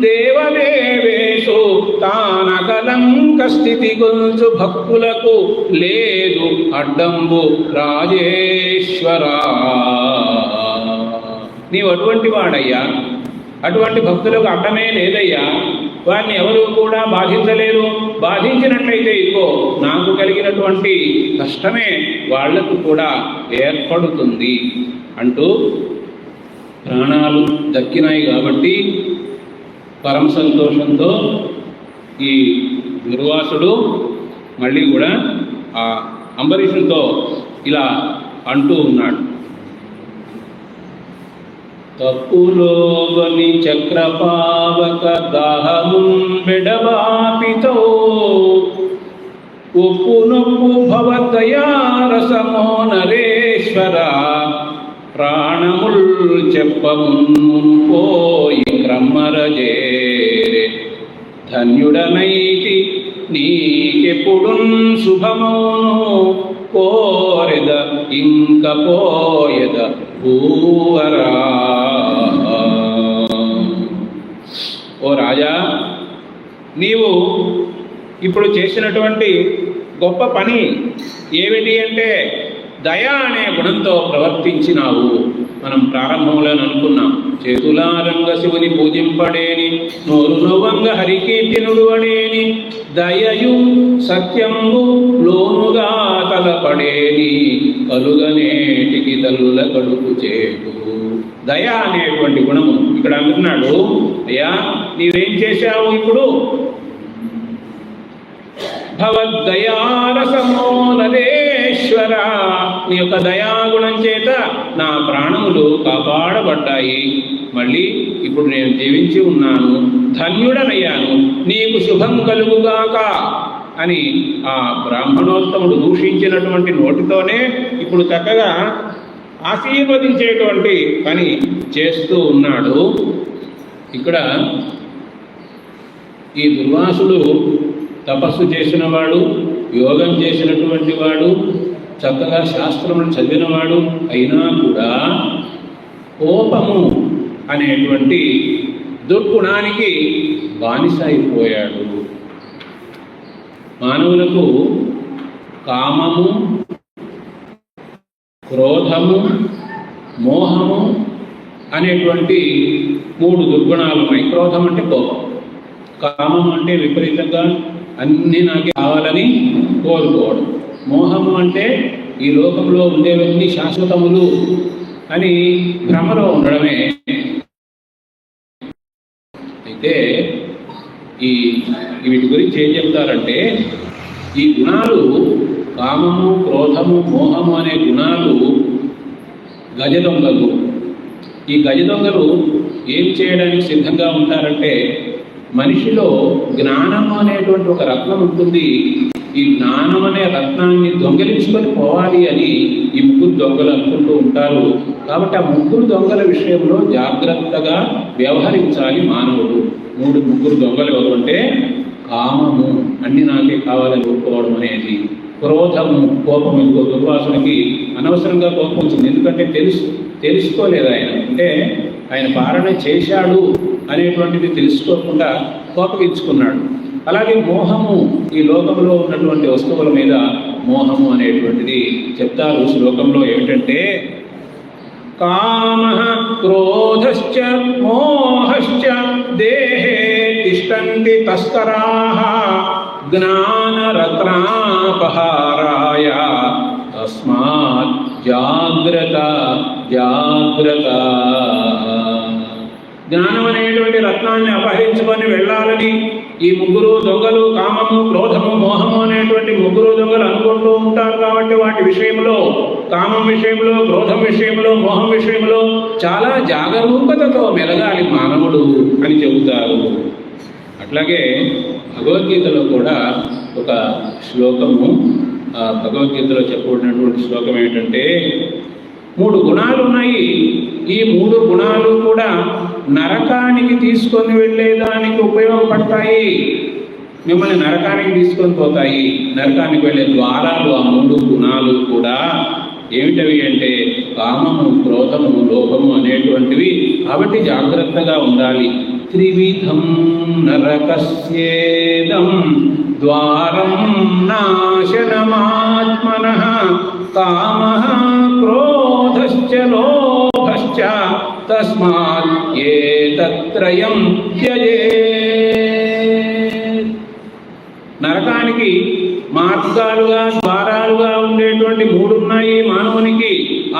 దేవదేవేషు తానకలంక స్థితి గొల్చు భక్తులకు లేదు అడ్డంబు రాజేశ్వరా. నీవు అటువంటి వాడయ్యా, అటువంటి భక్తులకు అడ్డమే లేదయ్యా. వారిని ఎవరు కూడా బాధించలేరు. బాధించినట్లయితే ఇదిగో నాకు కలిగినటువంటి కష్టమే వాళ్లకు కూడా ఏర్పడుతుంది అంటూ ప్రాణాలు దక్కినాయి కాబట్టి పరమ సంతోషంతో ఈ దుర్వాసుడు మళ్ళీ కూడా ఆ అంబరీషుడితో ఇలా అంటూ ఉన్నాడు. తప్పులోని చక్రపావక దాహమున్ బెడబాపితో ఉప్పు నొప్పు భవదయారసమో నరేశ్వర ప్రాణముల్ చెప్పమున్ పోయి క్రమ్మరజేరే ధన్యుడనైతి నీకెప్పుడున్ శుభమౌను కోరెద ఇంక పోయద భూవరా. ఓ రాజా, నీవు ఇప్పుడు చేసినటువంటి గొప్ప పని ఏమిటి అంటే దయ అనే గుణంతో ప్రవర్తించినావు. మనం ప్రారంభంలో అనుకున్నాం, చేతులారంగ శివుని పూజింపడేని నోరు నవ్వంగ హరికీర్తినుడు అనేని దయయు సత్యంబు లోనుగా తలపడేని కలుగనేటికి తల్లుల కడుపు చేటు. దయ అనేటువంటి గుణము ఇక్కడ అంటున్నాడు. అయ్యా, నీవేం చేశావు ఇప్పుడు? భవద్దయారసమో నరేశ్వర, నీ యొక్క దయాగుణం చేత నా ప్రాణములు కాపాడబడ్డాయి. మళ్ళీ ఇప్పుడు నేను జీవించి ఉన్నాను, ధన్యుడనయ్యాను, నీకు శుభం కలుగుగాక అని ఆ బ్రాహ్మణోత్తముడు దూషించినటువంటి నోటితోనే ఇప్పుడు చక్కగా ఆశీర్వదించేటువంటి పని చేస్తూ ఉన్నాడు. ఇక్కడ ఈ దుర్వాసుడు తపస్సు చేసినవాడు, యోగం చేసినటువంటి వాడు, చక్కగా శాస్త్రములు చదివినవాడు అయినా కూడా కోపము అనేటువంటి దుర్గుణానికి బానిస అయిపోయాడు. మానవులకు కామము, క్రోధము, మోహము అనేటువంటి 3 దుర్గుణాలు ఉన్నాయి. క్రోధం అంటే కోపం, కామం అంటే విపరీతంగా అన్నీ నాకే కావాలని కోరుకోవడం, మోహము అంటే ఈ లోకంలో ఉండేవన్నీ శాశ్వతములు అని భ్రమలో ఉండడమే. అయితే వీటి గురించి ఏం చెప్తారంటే, ఈ గుణాలు కామము, క్రోధము, మోహము అనే గుణాలు గజ దొంగలు. ఈ గజ దొంగలు ఏం చేయడానికి సిద్ధంగా ఉంటారంటే, మనిషిలో జ్ఞానము అనేటువంటి ఒక రత్నం ఉంటుంది. ఈ జ్ఞానం అనే రత్నాన్ని దొంగలించుకొని పోవాలి అని ఈ 3 దొంగలు అనుకుంటూ ఉంటారు. కాబట్టి ఆ 3 దొంగల విషయంలో జాగ్రత్తగా వ్యవహరించాలి మానవుడు. 3 దొంగలు ఎవరంటే, కామము, అన్ని నాకే కావాలని కోరుకోవడం అనేది, క్రోధము, కోపం. ఇంకో దుర్వాసునికి అనవసరంగా కోపం వచ్చింది, ఎందుకంటే తెలుసుకోలేదు ఆయన, అంటే ఆయన పాలన చేశాడు అనేటువంటిది తెలుసుకోకుండా కోపగించుకున్నాడు. అలాగే మోహము, ఈ లోకంలో ఉన్నటువంటి వస్తువుల మీద మోహము అనేటువంటిది చెప్తారు శ్లోకంలో. ఏమిటంటే, కామః క్రోధశ్చ మోహశ్చ దేహే తిష్టంతి తస్కరాః జ్ఞానరత్నాపహారాయ తస్మాత్ జాగ్రత్త జాగ్రత్త. జ్ఞానం అనేటువంటి రత్నాన్ని అపహరించుకొని వెళ్ళాలని ఈ 3 దొంగలు, కామము, క్రోధము, మోహము అనేటువంటి 3 దొంగలు అనుకుంటూ ఉంటారు. కాబట్టి వాటి విషయంలో, కామం విషయంలో, క్రోధం విషయంలో, మోహం విషయంలో చాలా జాగరూకతతో మెలగాలి మానవుడు అని చెబుతారు. అట్లాగే భగవద్గీతలో కూడా ఒక శ్లోకము, భగవద్గీతలో చెప్పబడినటువంటి శ్లోకం ఏంటంటే, 3 గుణాలు ఉన్నాయి. ఈ 3 గుణాలు కూడా నరకానికి తీసుకొని వెళ్ళేదానికి ఉపయోగపడతాయి. మిమ్మల్ని నరకానికి తీసుకొని పోతాయి. నరకానికి వెళ్ళే ద్వారాలు ఆ 3 గుణాలు కూడా ఏమిటవి అంటే, కామము, క్రోధము, లోభము అనేటువంటివి. కాబట్టి జాగ్రత్తగా ఉండాలి. త్రివిధం నరకస్యేదం ద్వారం నాశనమాత్మనః కామః క్రోధశ్చ లోభశ్చ తస్మాత్ ఏతత్రయం త్యజేత్. నరకానికి మార్గాలుగా ద్వారాలుగా ఉండేటువంటి 3 ఉన్నాయి మానవునికి.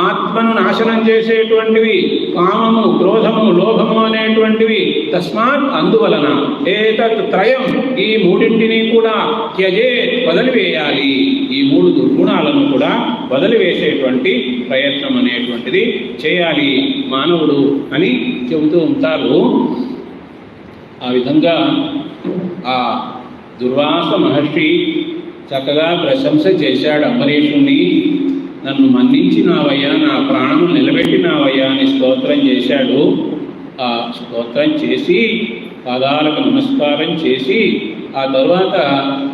ఆత్మను నాశనం చేసేటువంటివి కామము, క్రోధము, లోభము అనేటువంటివి. తస్మాత్ అందువలన ఏతత్ త్రయం, ఈ 3ంటిని కూడా త్యజే, వదిలివేయాలి. ఈ 3 దుర్గుణాలను కూడా వదిలివేసేటువంటి ప్రయత్నం అనేటువంటిది చేయాలి మానవుడు అని చెబుతూ ఉంటారు. ఆ విధంగా ఆ దుర్వాస మహర్షి చక్కగా ప్రశంస చేశాడు అంబరీషుణ్ణి. నన్ను మన్నించినావయ్యా, నా ప్రాణము నిలబెట్టినావయ్యా అని స్తోత్రం చేశాడు. ఆ స్తోత్రం చేసి పాదాలకు నమస్కారం చేసి ఆ తరువాత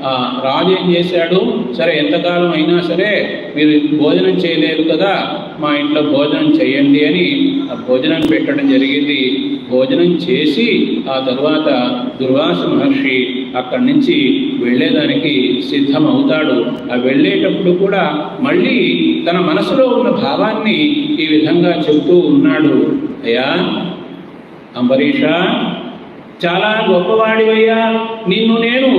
ఆ రాజు ఏం చేశాడు, సరే ఎంతకాలం అయినా సరే మీరు భోజనం చేయలేదు కదా, మా ఇంట్లో భోజనం చేయండి అని ఆ భోజనం పెట్టడం జరిగింది. భోజనం చేసి ఆ తరువాత దుర్వాస మహర్షి అక్కడి నుంచి వెళ్ళేదానికి సిద్ధమవుతాడు. ఆ వెళ్ళేటప్పుడు కూడా మళ్ళీ తన మనసులో ఉన్న భావాన్ని ఈ విధంగా చెబుతూ ఉన్నాడు. అయ్యా అంబరీష, చాలా గొప్పవాడివయ్యా, నిన్ను నేను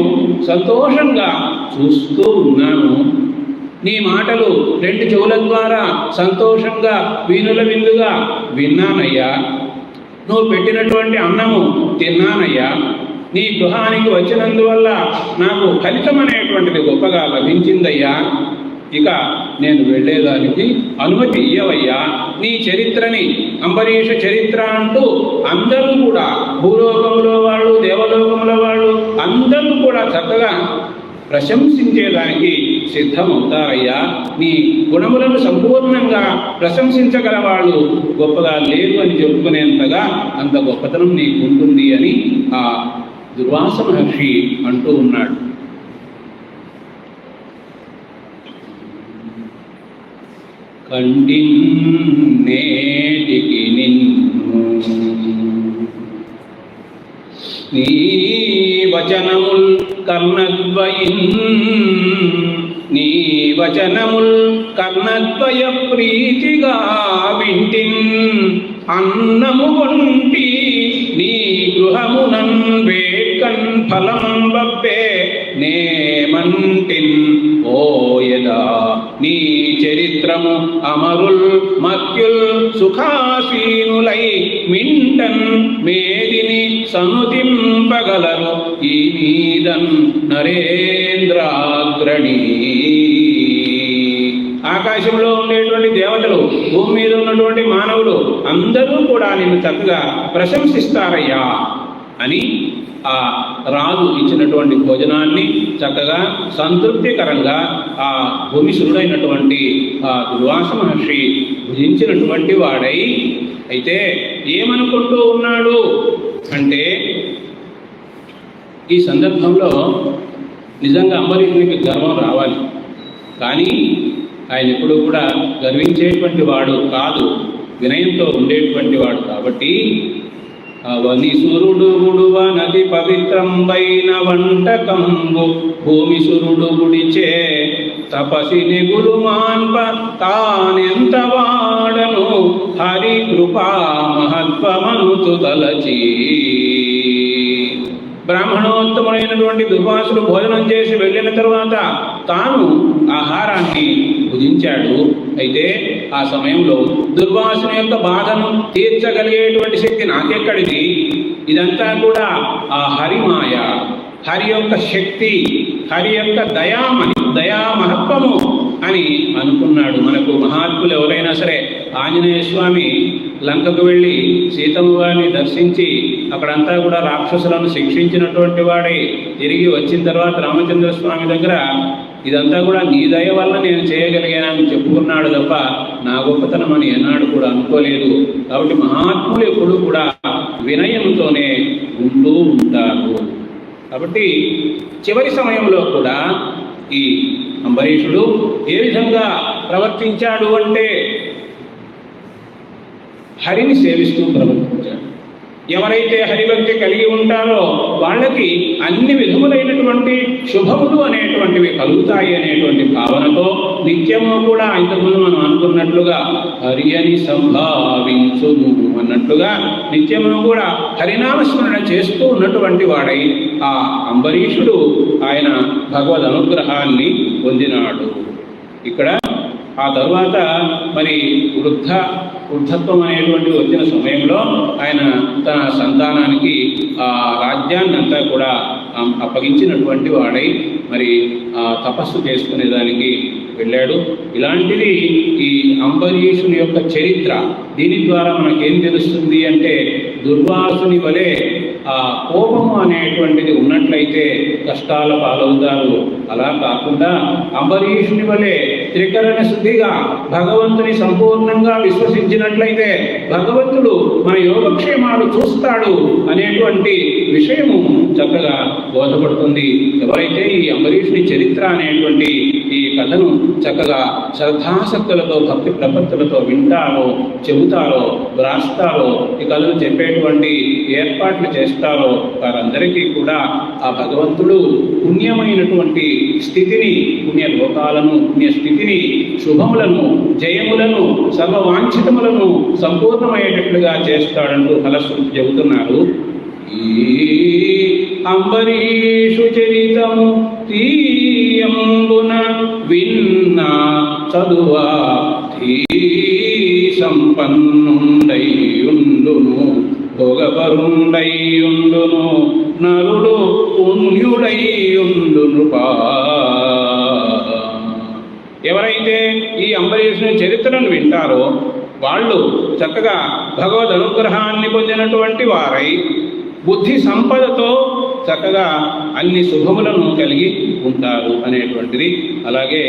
సంతోషంగా చూస్తూ ఉన్నాను. నీ మాటలు 2 చెవుల ద్వారా సంతోషంగా వీనుల విందుగా విన్నానయ్యా. నువ్వు పెట్టినటువంటి అన్నము తిన్నానయ్యా. నీ గృహానికి వచ్చినందువల్ల నాకు ఫలితం అనేటువంటిది గొప్పగా లభించిందయ్యా. ఇక నేను వెళ్ళేదానికి అనుమతి ఇయ్యవయ్యా. నీ చరిత్రని, అంబరీష చరిత్ర అంటూ అందరూ కూడా, భూలోకంలో వాళ్ళు, దేవలోకంలో వాళ్ళు అందరూ కూడా చక్కగా ప్రశంసించేదానికి సిద్ధమవుతారయ్యా. నీ గుణములను సంపూర్ణంగా ప్రశంసించగల వాళ్ళు గొప్పగా లేరు అని చెప్పుకునేంతగా అంత గొప్పతనం నీకు ఉంటుంది అని ఆ దుర్వాస మహర్షి అంటూ ఉన్నాడు. కండిన్నేటికి నిన్ను నీ వచనముల్ కర్ణద్వయిన్, నీ వచనముల్ కర్ణద్వయ ప్రీతిగా వింటిన్. అన్నము కొంటి నీ గృహమునన్ వేకన్ ఫలం బబ్బే నేమంటిన్. ఓయదా నీ చరిత్రము అమరుల్ మత్యుల్ సుఖాసీనులై మింటన్ మేదిని సనుతింపగలరు ఈ మీదన్ నరేంద్రాగ్రణి. ఆకాశంలో ఉండేటువంటి దేవతలు, భూమి మీద ఉన్నటువంటి మానవులు అందరూ కూడా నిన్ను చక్కగా ప్రశంసిస్తారయ్యా అని ఆ రాజు ఇచ్చినటువంటి భోజనాన్ని చక్కగా సంతృప్తికరంగా ఆ భూమిసురుడైనటువంటి ఆ దుర్వాస మహర్షి భుజించినటువంటి వాడై, అయితే ఏమనుకుంటూ ఉన్నాడు అంటే, ఈ సందర్భంలో నిజంగా అంబరీషునికి గర్వం రావాలి. కానీ ఆయన ఎప్పుడూ కూడా గర్వించేటువంటి వాడు కాదు, వినయంతో ఉండేటువంటి వాడు. కాబట్టి అవని సురుడు గుడువ నది పవిత్రంబైన వంటకంబు భూమి సురుడు గుడిచే తపసిని గురుమాన్ప తానెంత వాడను హరి కృపా మహత్వమనుతు తలచి. బ్రాహ్మణోత్తముడైనటువంటి దుర్వాసుడు భోజనం చేసి వెళ్ళిన తరువాత తాను ఆహారాన్ని భుజించాడు. అయితే ఆ సమయంలో దుర్వాసుని యొక్క బాధను తీర్చగలిగేటువంటి శక్తి నాకెక్కడిది, ఇదంతా కూడా ఆ హరిమాయ, హరి యొక్క శక్తి, హరి యొక్క దయామహత్వము అని అనుకున్నాడు. మనకు మహాత్ములు ఎవరైనా సరే, ఆంజనేయ స్వామి లంకకు వెళ్ళి సీతమ్మ వారిని దర్శించి అక్కడంతా కూడా రాక్షసులను శిక్షించినటువంటి వాడై తిరిగి వచ్చిన తర్వాత రామచంద్ర స్వామి దగ్గర ఇదంతా కూడా నీ దయ వల్ల నేను చేయగలిగానని చెప్పుకున్నాడు తప్ప నా గొప్పతనం అని ఏనాడు కూడా అనుకోలేదు. కాబట్టి మహాత్ములు ఎప్పుడు కూడా వినయంతోనే ఉంటూ ఉంటారు. కాబట్టి చివరి సమయంలో కూడా ఈ అంబరీషుడు ఏ విధంగా ప్రవర్తించాడు అంటే, హరిని సేవిస్తూ ప్రవర్తించాడు. ఎవరైతే హరిభక్తి కలిగి ఉంటారో వాళ్ళకి అన్ని విధములైనటువంటి శుభములు అనేటువంటివి కలుగుతాయి అనేటువంటి భావనతో నిత్యము కూడా ఇంతకుముందు మనం అనుకున్నట్లుగా హరి అని సంభావించును అన్నట్లుగా నిత్యము కూడా హరినామస్మరణ చేస్తూ ఉన్నటువంటి వాడై ఆ అంబరీషుడు ఆయన భగవద్ అనుగ్రహాన్ని పొందినాడు. ఇక్కడ ఆ తరువాత మరి వృద్ధత్వం అనేటువంటి వచ్చిన సమయంలో ఆయన తన సంతానానికి ఆ రాజ్యాన్ని అంతా కూడా అప్పగించినటువంటి వాడై మరి తపస్సు చేసుకునేదానికి వెళ్ళాడు. ఇలాంటిది ఈ అంబరీషుని యొక్క చరిత్ర. దీని ద్వారా మనకేం తెలుస్తుంది అంటే దుర్వాసుని వలె ఆ కోపము అనేటువంటిది ఉన్నట్లయితే కష్టాల పాలవుతారు. అలా కాకుండా అంబరీషుని వలె త్రికరణ శుద్ధిగా భగవంతుని సంపూర్ణంగా విశ్వసించినట్లయితే భగవంతుడు మన యోగక్షేమాలు చూస్తాడు అనేటువంటి విషయము చక్కగా బోధపడుతుంది. ఎవరైతే ఈ అంబరీషుని చరిత్ర అనేటువంటి ఈ కథను చక్కగా శ్రద్ధాసక్తులతో భక్తి ప్రపత్తులతో వింటారో, చెబుతారో, వ్రాస్తారో, ఈ కథను చెప్పేటువంటి ఏర్పాట్లు చేస్తారో వారందరికీ కూడా ఆ భగవంతుడు పుణ్యమైనటువంటి స్థితిని, పుణ్యలోకాలను, పుణ్యస్థితిని, శుభములను, జయములను, సర్వవాంఛితములను సంపూర్ణమయ్యేటట్లుగా చేస్తాడంటూ ఫలశ్రుతి చెబుతున్నారు. ఈ అంబరీషు చరితము తీయంబున విన్నా చదువా సంపన్నుండైయుండును భోగపరుండైయుండును నరుడు పుణ్యుడైయుండును. ఎవరైతే ఈ అంబరీషుని చరిత్రను వింటారో వాళ్ళు చక్కగా భగవద్ అనుగ్రహాన్ని పొందినటువంటి వారై బుద్ధి సంపదతో చక్కగా అన్ని శుభములను కలిగి ఉంటారు అనేటువంటిది. అలాగే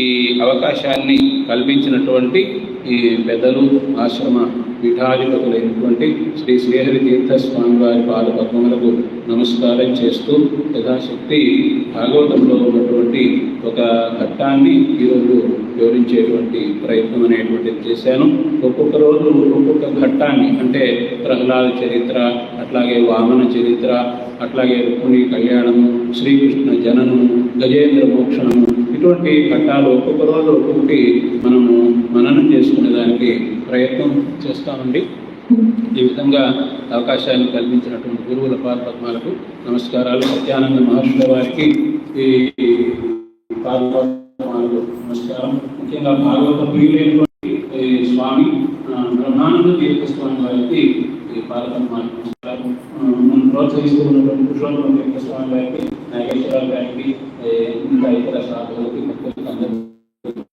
ఈ అవకాశాన్ని కల్పించినటువంటి ఈ పెద్దలు, ఆశ్రమ పీఠాధిపతులైనటువంటి శ్రీ శ్రీహరి తీర్థస్వామి వారి పాదపద్మములకు నమస్కారం చేస్తూ యథాశక్తి భాగవతంలో ఉన్నటువంటి ఒక ఘట్టాన్ని ఈరోజు వివరించేటువంటి ప్రయత్నం అనేటువంటిది చేశాను. ఒక్కొక్క రోజు ఒక్కొక్క ఘట్టాన్ని, అంటే ప్రహ్లాద చరిత్ర, అట్లాగే వామన చరిత్ర, అట్లాగే రుక్మిణి కళ్యాణము, శ్రీకృష్ణ జననము, గజేంద్ర మోక్షణము, ఇటువంటి ఘట్టాలు ఒక్కొక్క రోజు ఒక్కొక్కటి మనము మననం చేసుకునేదానికి ప్రయత్నం చేస్తామండి. ఈ విధంగా అవకాశాన్ని కల్పించినటువంటి గురువుల పాదపద్మాలకు నమస్కారాలు. సత్యానంద మహర్షుల వారికి ఈ పాదపద్మాలకు నమస్కారం. ముఖ్యంగా భాగవత ప్రియులైనటువంటి స్వామి బ్రహ్మానంద తీర్థ స్వామి వారికి ఈ పాదపద్మాలకు నమస్కారం. ప్రోత్సహిస్తూ ఉన్నటువంటి పురుషోత్తమ తీర్థ స్వామి వారికి, నాగేశ్వరరావు గారికి, ఇంకా ఇతర సాధువులకి